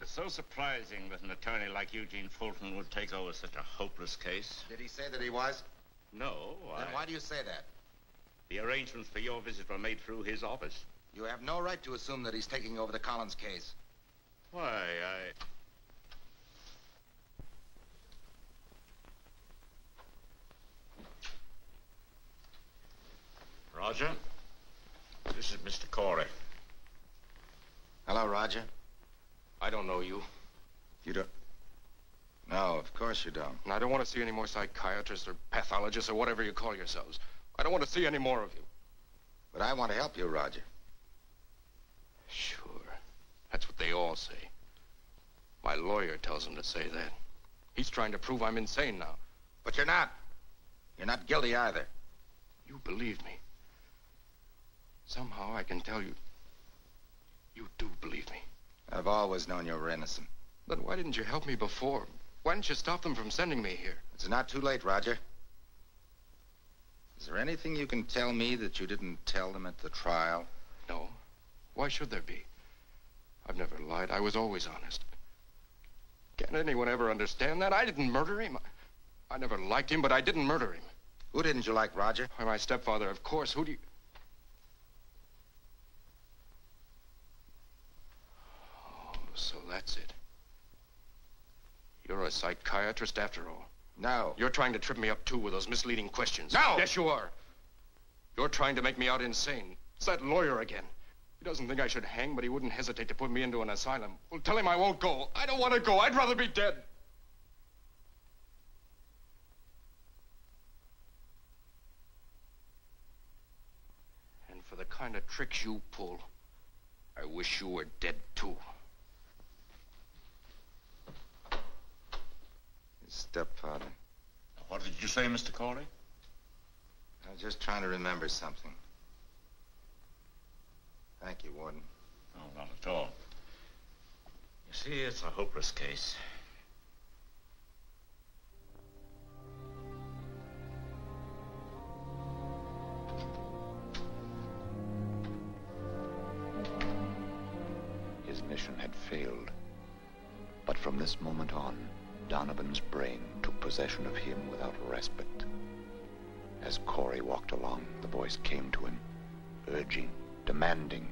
It's so surprising that an attorney like Eugene Fulton would take over such a hopeless case. Did he say that he was? No, Then why do you say that? The arrangements for your visit were made through his office. You have no right to assume that he's taking over the Collins case. Why, Roger, this is Mr. Corey. Hello, Roger. I don't know you. You don't? No, of course you don't. And I don't want to see any more psychiatrists or pathologists or whatever you call yourselves. I don't want to see any more of you. But I want to help you, Roger. Sure. That's what they all say. My lawyer tells them to say that. He's trying to prove I'm insane now. But you're not. You're not guilty either. You believe me. Somehow I can tell you. You do believe me. I've always known you were innocent. Then why didn't you help me before? Why didn't you stop them from sending me here? It's not too late, Roger. Is there anything you can tell me that you didn't tell them at the trial? No. Why should there be? I've never lied. I was always honest. Can't anyone ever understand that? I didn't murder him. I never liked him, but I didn't murder him. Who didn't you like, Roger? Why, my stepfather, of course. Who do you... Oh, so that's it. You're a psychiatrist after all. No. You're trying to trip me up, too, with those misleading questions. No! Yes, you are. You're trying to make me out insane. It's that lawyer again. He doesn't think I should hang, but he wouldn't hesitate to put me into an asylum. Well, tell him I won't go. I don't want to go. I'd rather be dead. And for the kind of tricks you pull, I wish you were dead, too. His stepfather. What did you say, Mr. Corey? I was just trying to remember something. Thank you, Warden. Oh, not at all. You see, it's a hopeless case. His mission had failed. But from this moment on, Donovan's brain took possession of him without respite. As Corey walked along, the voice came to him, urging, demanding,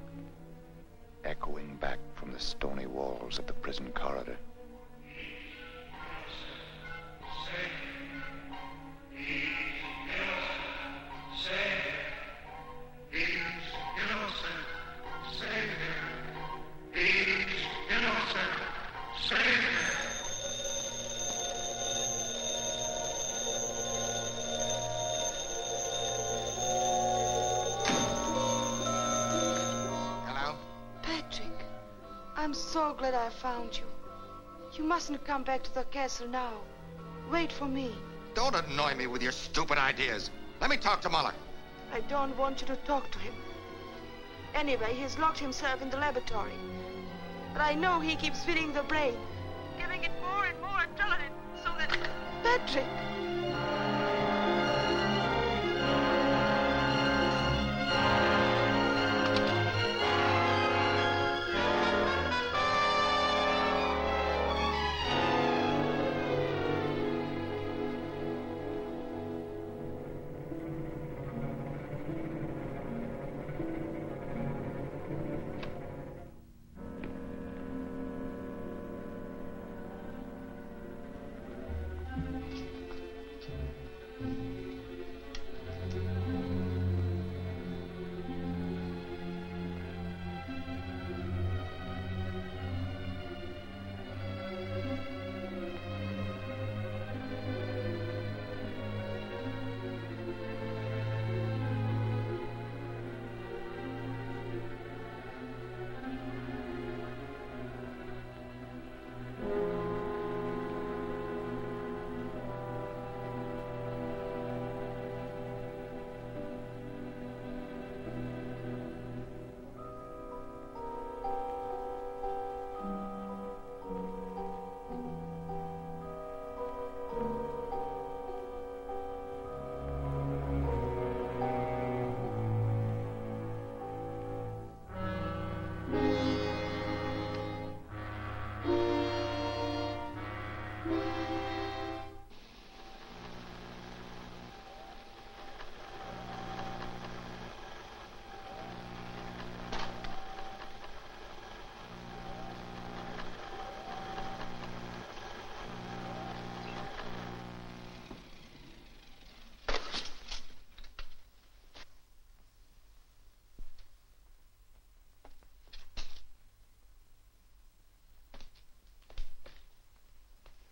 echoing back from the stony walls of the prison corridor. I'm so glad I found you. You mustn't come back to the castle now. Wait for me. Don't annoy me with your stupid ideas. Let me talk to Muller. I don't want you to talk to him. Anyway, he's locked himself in the laboratory. But I know he keeps feeding the brain, giving it more and more adrenaline, so that... Patrick!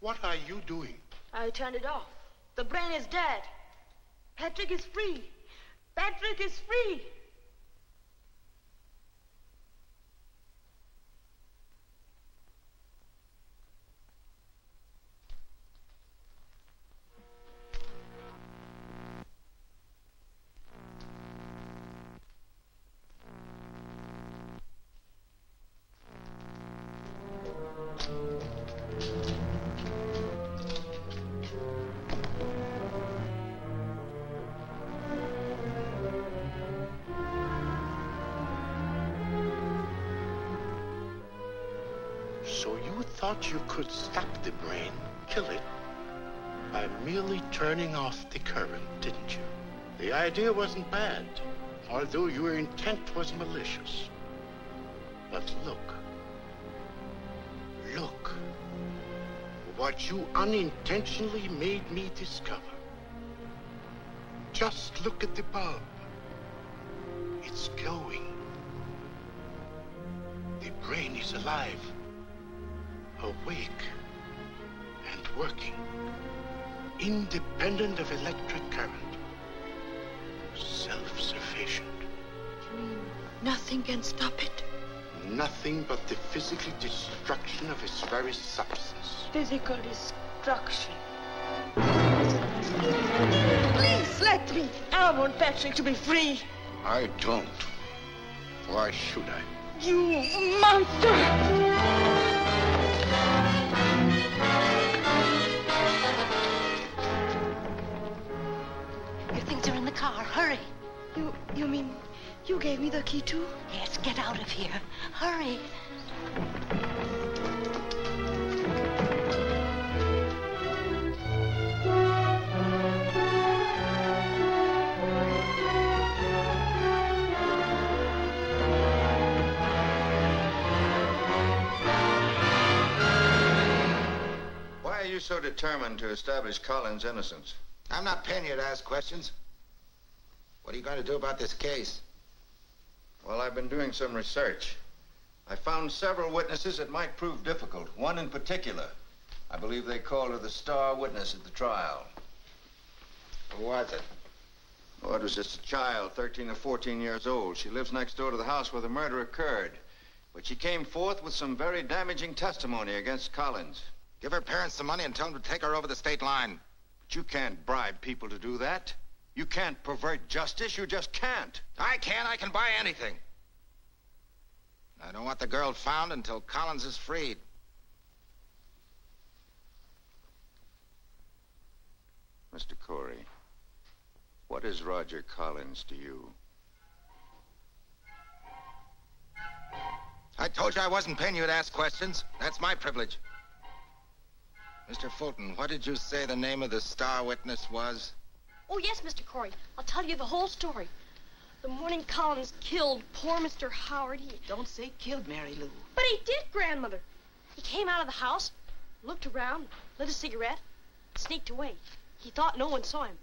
What are you doing? I turned it off. The brain is dead. Patrick is free. Patrick is free. So you thought you could stop the brain, kill it, by merely turning off the current, didn't you? The idea wasn't bad, although your intent was malicious. But look. Look. What you unintentionally made me discover. Just look at the bulb. It's glowing. The brain is alive. Awake and working, independent of electric current, self-sufficient. You mean nothing can stop it? Nothing but the physical destruction of its very substance. Physical destruction. Please let me. I want Patrick to be free. I don't. Why should I? You monster! Your things are in the car. Hurry. You mean you gave me the key too? Yes, get out of here. Hurry. Why are you so determined to establish Collins' innocence? I'm not paying you to ask questions. What are you going to do about this case? Well, I've been doing some research. I found several witnesses that might prove difficult. One in particular. I believe they called her the star witness at the trial. Who was it? Oh, it was just a child, 13 or 14 years old. She lives next door to the house where the murder occurred. But she came forth with some very damaging testimony against Collins. Give her parents some money and tell them to take her over the state line. But you can't bribe people to do that. You can't pervert justice. You just can't. I can. I can buy anything. I don't want the girl found until Collins is freed. Mr. Corey, what is Roger Collins to you? I told you I wasn't paying you to ask questions. That's my privilege. Mr. Fulton, what did you say the name of the star witness was? Oh, yes, Mr. Corey. I'll tell you the whole story. The morning Collins killed poor Mr. Howard, he... Don't say killed, Mary Lou. But he did, Grandmother. He came out of the house, looked around, lit a cigarette, sneaked away. He thought no one saw him.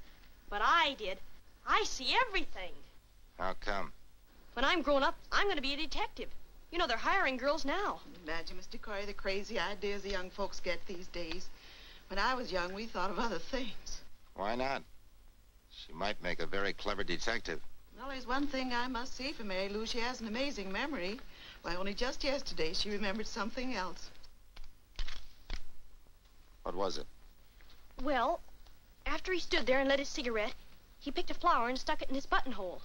But I did. I see everything. How come? When I'm grown up, I'm going to be a detective. You know, they're hiring girls now. Imagine, Mr. Corey, the crazy ideas the young folks get these days. When I was young, we thought of other things. Why not? She might make a very clever detective. Well, there's one thing I must say for Mary Lou. She has an amazing memory. Why, only just yesterday, she remembered something else. What was it? Well, after he stood there and lit his cigarette, he picked a flower and stuck it in his buttonhole.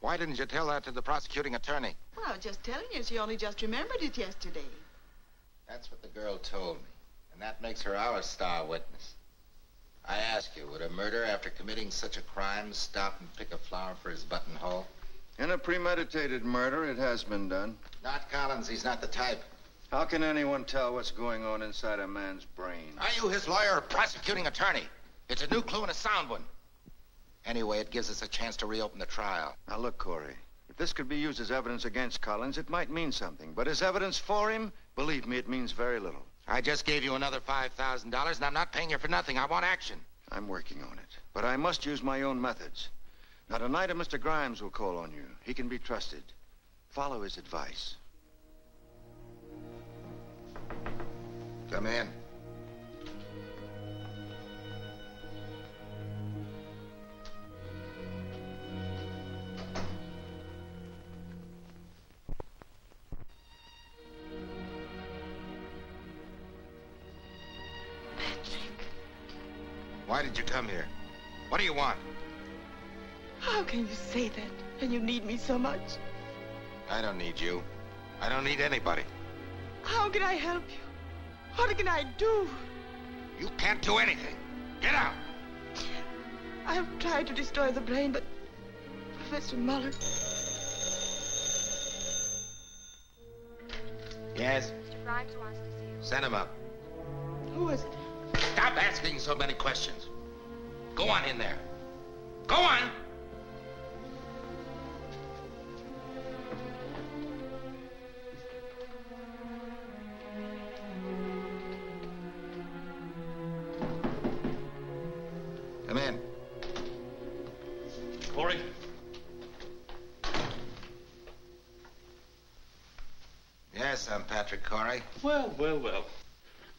Why didn't you tell that to the prosecuting attorney? Well, I was just telling you, she only just remembered it yesterday. That's what the girl told me. And that makes her our star witness. I ask you, would a murderer, after committing such a crime, stop and pick a flower for his buttonhole? In a premeditated murder, it has been done. Not Collins. He's not the type. How can anyone tell what's going on inside a man's brain? Are you his lawyer or prosecuting attorney? It's a new clue and a sound one. Anyway, it gives us a chance to reopen the trial. Now, look, Corey. If this could be used as evidence against Collins, it might mean something. But as evidence for him, believe me, it means very little. I just gave you another $5,000, and I'm not paying you for nothing. I want action. I'm working on it. But I must use my own methods. Now, tonight, Mr. Grimes will call on you. He can be trusted. Follow his advice. Come in. Why did you come here? What do you want? How can you say that when you need me so much? I don't need you. I don't need anybody. How can I help you? What can I do? You can't do anything. Get out! I have tried to destroy the brain, but Professor Muller... Yes? Mr. Grimes wants to see you. Send him up. Who is it? Stop asking so many questions. Go on in there. Go on! Come in. Corey? Yes, I'm Patrick Corey. Well.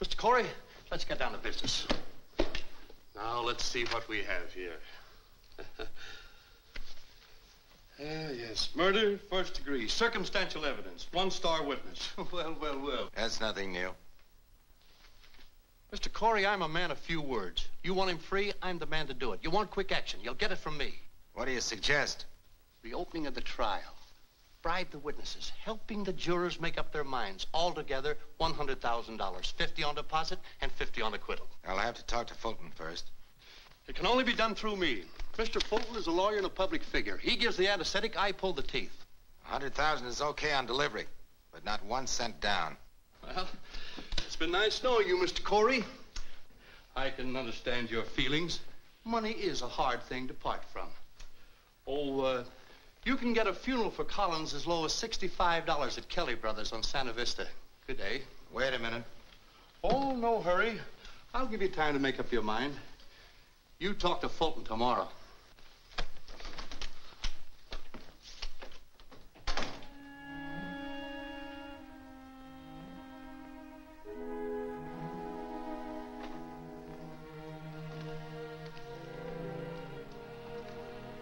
Mr. Corey, let's get down to business. Now, let's see what we have here. Yes, murder, first degree, circumstantial evidence, one-star witness. Well. That's nothing new. Mr. Corey, I'm a man of few words. You want him free, I'm the man to do it. You want quick action, you'll get it from me. What do you suggest? Reopening of the trial. Bribe the witnesses, helping the jurors make up their minds. Altogether, $100,000. 50 on deposit and 50 on acquittal. I'll have to talk to Fulton first. It can only be done through me. Mr. Fulton is a lawyer and a public figure. He gives the anesthetic, I pull the teeth. 100,000 is okay on delivery, but not 1 cent down. Well, it's been nice knowing you, Mr. Corey. I can understand your feelings. Money is a hard thing to part from. You can get a funeral for Collins as low as $65 at Kelly Brothers on Santa Vista. Good day. Wait a minute. Oh, no hurry. I'll give you time to make up your mind. You talk to Fulton tomorrow.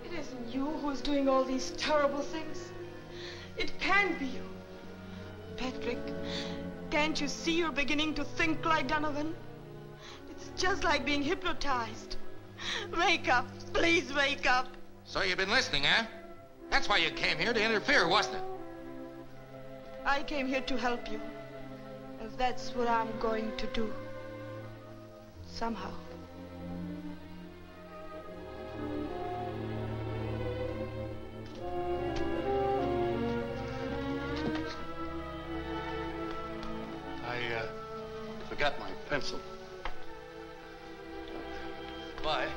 It isn't you who's doing all these terrible things. It can't be you. Patrick, can't you see you're beginning to think like Donovan? It's just like being hypnotized. Wake up. Please wake up. So you've been listening, huh? That's why you came here, to interfere, wasn't it? I came here to help you. And that's what I'm going to do. Somehow. I forgot my pencil. Bye.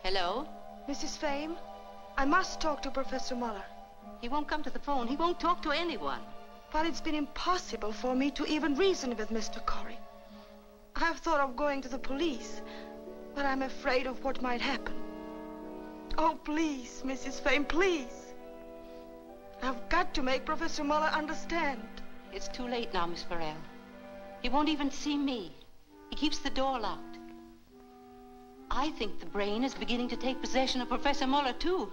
Hello? Mrs. Fame, I must talk to Professor Muller. He won't come to the phone. He won't talk to anyone. But it's been impossible for me to even reason with Mr. Corey. I've thought of going to the police, but I'm afraid of what might happen. Oh, please, Mrs. Fame, please. I've got to make Professor Muller understand. It's too late now, Miss Farrell. He won't even see me. He keeps the door locked. I think the brain is beginning to take possession of Professor Muller, too.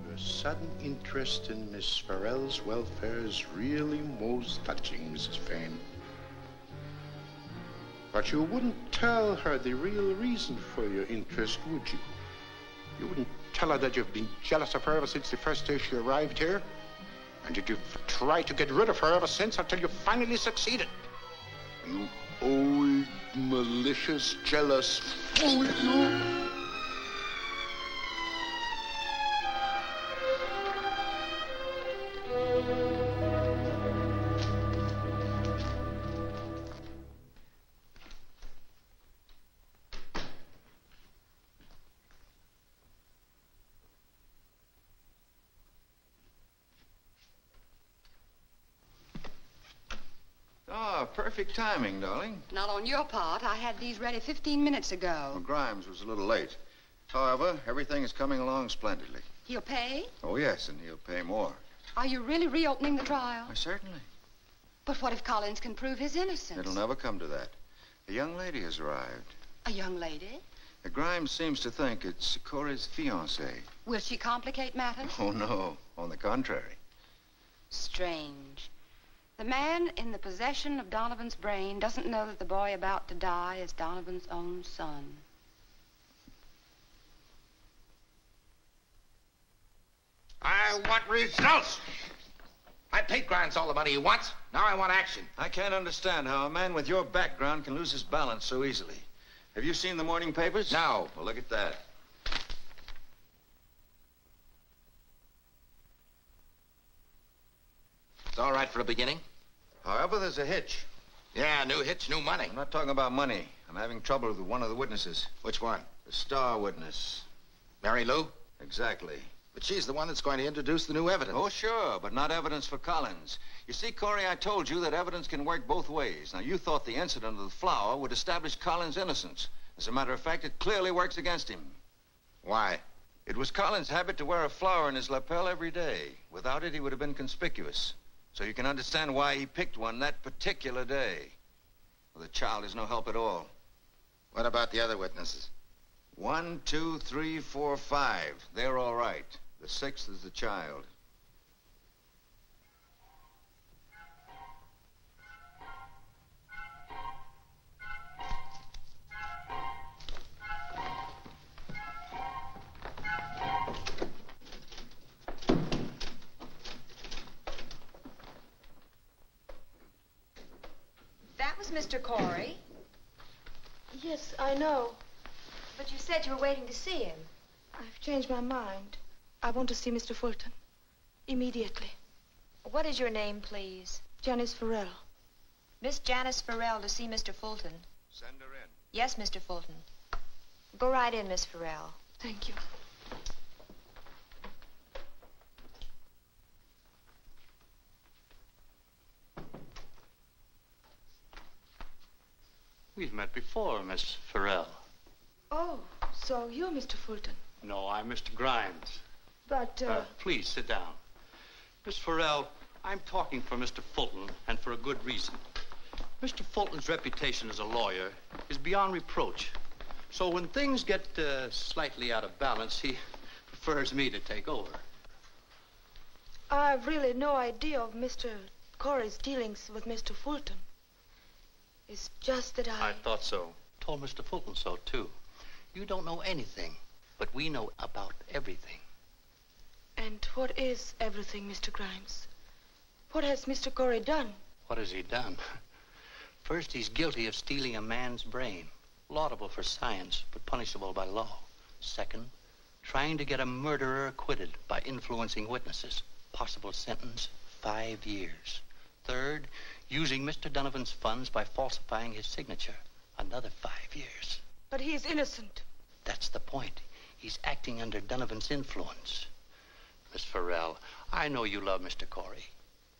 Your sudden interest in Miss Farrell's welfare is really most touching, Mrs. Fame. But you wouldn't tell her the real reason for your interest, would you? You wouldn't tell her that you've been jealous of her ever since the first day she arrived here? And that you've tried to get rid of her ever since until you finally succeeded? You old, malicious, jealous fool, you! perfect timing, darling. Not on your part. I had these ready 15 minutes ago. Well, Grimes was a little late. However, everything is coming along splendidly. He'll pay? Oh, yes, and he'll pay more. Are you really reopening the trial? Why, certainly. But what if Collins can prove his innocence? It'll never come to that. A young lady has arrived. A young lady? Grimes seems to think it's Corey's fiancée. Will she complicate matters? Oh, no. On the contrary. Strange. The man in the possession of Donovan's brain doesn't know that the boy about to die is Donovan's own son. I want results. I paid Grimes all the money he wants. Now I want action. I can't understand how a man with your background can lose his balance so easily. Have you seen the morning papers? No. Well, look at that. It's all right for a beginning. However, there's a hitch. Yeah, new hitch, new money. I'm not talking about money. I'm having trouble with one of the witnesses. Which one? The star witness. Mary Lou? Exactly. But she's the one that's going to introduce the new evidence. Oh, sure, but not evidence for Collins. You see, Corey, I told you that evidence can work both ways. Now, you thought the incident of the flower would establish Collins' innocence. As a matter of fact, it clearly works against him. Why? It was Collins' habit to wear a flower in his lapel every day. Without it, he would have been conspicuous. So you can understand why he picked one that particular day. Well, the child is no help at all. What about the other witnesses? 1, 2, 3, 4, 5. They're all right. The 6th is the child. That was Mr. Corey. Yes, I know. But you said you were waiting to see him. I've changed my mind. I want to see Mr. Fulton. Immediately. What is your name, please? Janice Farrell. Miss Janice Farrell to see Mr. Fulton. Send her in. Yes, Mr. Fulton. Go right in, Miss Farrell. Thank you. We've met before, Miss Farrell. Oh, so you're Mr. Fulton. No, I'm Mr. Grimes. But, Please, sit down. Miss Farrell, I'm talking for Mr. Fulton, and for a good reason. Mr. Fulton's reputation as a lawyer is beyond reproach. So when things get slightly out of balance, he prefers me to take over. I've really no idea of Mr. Corey's dealings with Mr. Fulton. It's just that I thought so. Told Mr. Fulton so, too. You don't know anything, but we know about everything. And what is everything, Mr. Grimes? What has Mr. Corey done? What has he done? First, he's guilty of stealing a man's brain. Laudable for science, but punishable by law. Second, trying to get a murderer acquitted by influencing witnesses. Possible sentence, 5 years. Third, using Mr. Donovan's funds by falsifying his signature. Another 5 years. But he's innocent. That's the point. He's acting under Donovan's influence. Miss Farrell, I know you love Mr. Corey,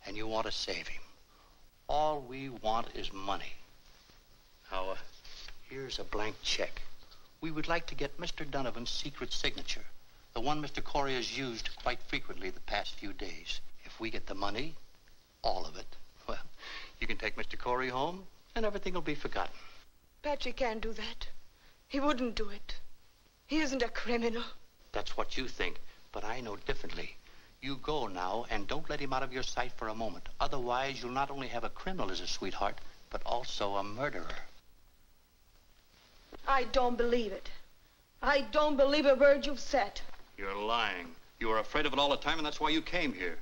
and you want to save him. All we want is money. Now, here's a blank check. We would like to get Mr. Donovan's secret signature, the one Mr. Corey has used quite frequently the past few days. If we get the money, all of it, well, you can take Mr. Corey home, and everything will be forgotten. Patrick can't do that. He wouldn't do it. He isn't a criminal. That's what you think, but I know differently. You go now, and don't let him out of your sight for a moment. Otherwise, you'll not only have a criminal as a sweetheart, but also a murderer. I don't believe it. I don't believe a word you've said. You're lying. You were afraid of it all the time, and that's why you came here.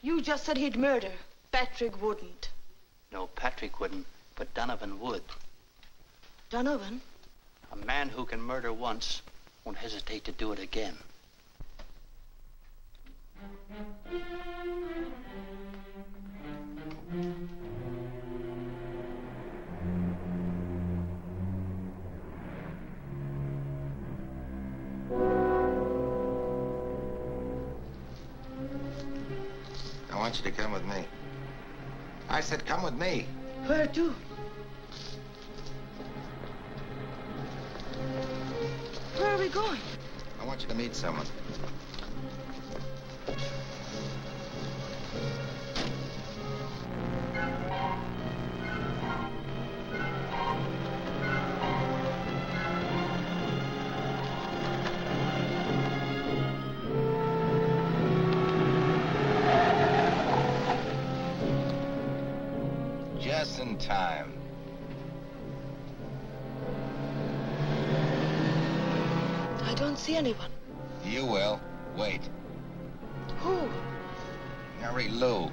You just said he'd murder. Patrick wouldn't. No, Patrick wouldn't, but Donovan would. Donovan? A man who can murder once won't hesitate to do it again. I want you to come with me. I said come with me. Where to? Where are we going? I want you to meet someone. Just in time. I don't see anyone. You will. Wait. Who? Mary Lou.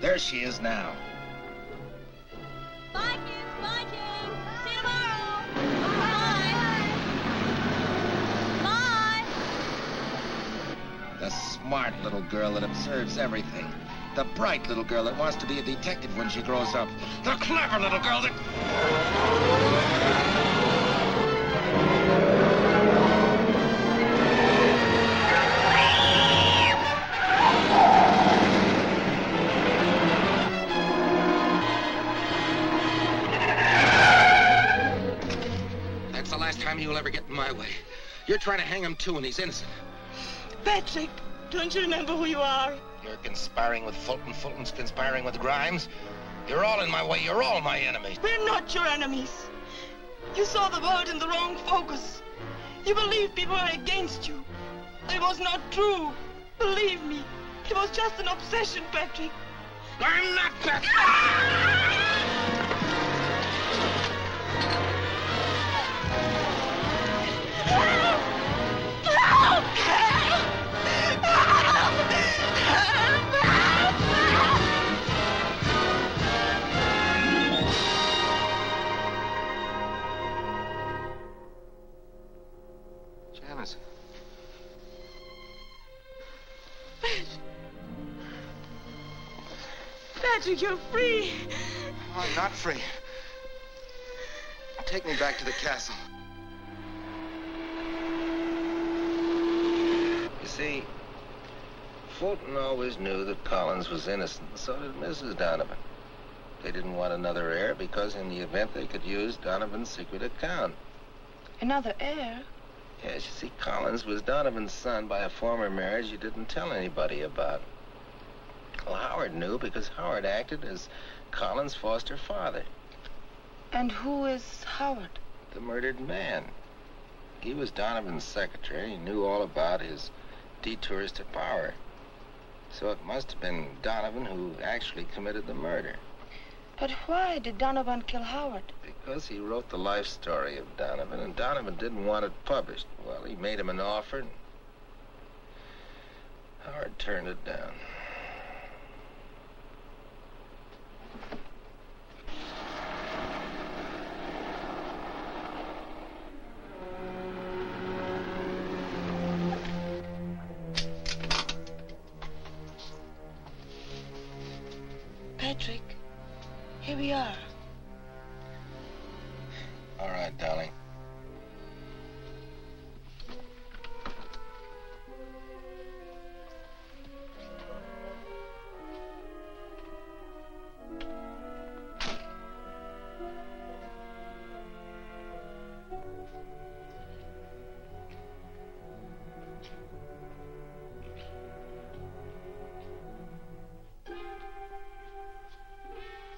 There she is now. Bye, kids. Bye, King. See you tomorrow. Bye. The smart little girl that observes everything. The bright little girl that wants to be a detective when she grows up. The clever little girl that... That's the last time you'll ever get in my way. You're trying to hang him too, and he's innocent. Patrick, don't you remember who you are? You're conspiring with Fulton. Fulton's conspiring with Grimes. You're all in my way. You're all my enemies. We're not your enemies. You saw the world in the wrong focus. You believed people were against you. It was not true. Believe me. It was just an obsession, Patrick. I'm not that... Janice. Patrick, you're free. I'm not free. Take me back to the castle. You see, Fulton always knew that Collins was innocent, and so did Mrs. Donovan. They didn't want another heir because in the event they could use Donovan's secret account. Another heir? Yes, you see, Collins was Donovan's son by a former marriage you didn't tell anybody about. Well, Howard knew because Howard acted as Collins' foster father. And who is Howard? The murdered man. He was Donovan's secretary. He knew all about his detours to power. So it must have been Donovan who actually committed the murder. But why did Donovan kill Howard? Because he wrote the life story of Donovan, and Donovan didn't want it published. Well, he made him an offer, and Howard turned it down. Patrick, here we are. All right, darling.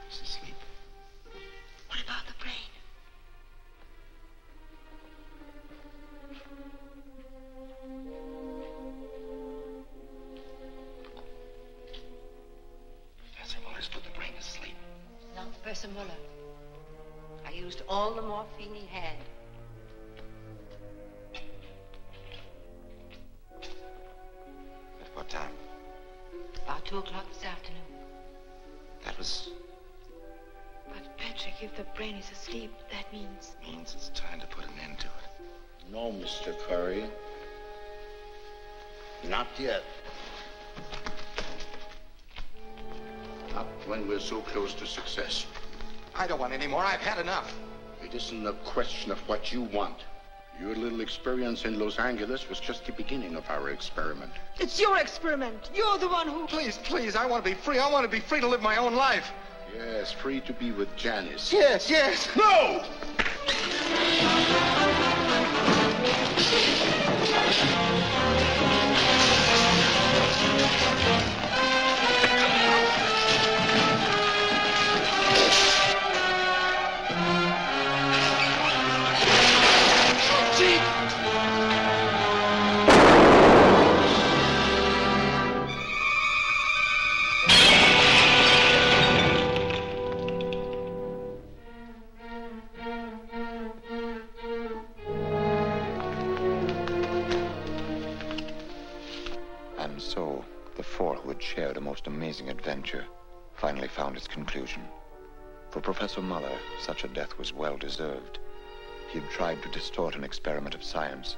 She's asleep. What about the brain? Professor Muller's put the brain to sleep. Not Professor Muller. I used all the morphine he had. At what time? About 2 o'clock this afternoon. That was... But Patrick, if the brain is asleep, that means... Means it's time to put an end to it. No, Mr. Curry. Not yet. Not when we're so close to success. I don't want any more. I've had enough. It isn't a question of what you want. Your little experience in Los Angeles was just the beginning of our experiment. It's your experiment. You're the one who... Please, please, I want to be free. I want to be free to live my own life. Yes, free to be with Janice. Yes, yes. No! And so, the four who had shared a most amazing adventure finally found its conclusion. For Professor Muller, such a death was well deserved. He had tried to distort an experiment of science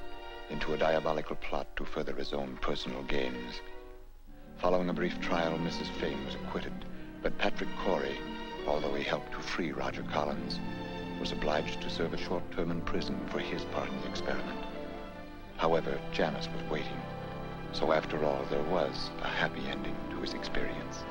into a diabolical plot to further his own personal gains. Following a brief trial, Mrs. Fane was acquitted, but Patrick Corey, although he helped to free Roger Collins, was obliged to serve a short term in prison for his part in the experiment. However, Janice was waiting. So after all, there was a happy ending to his experience.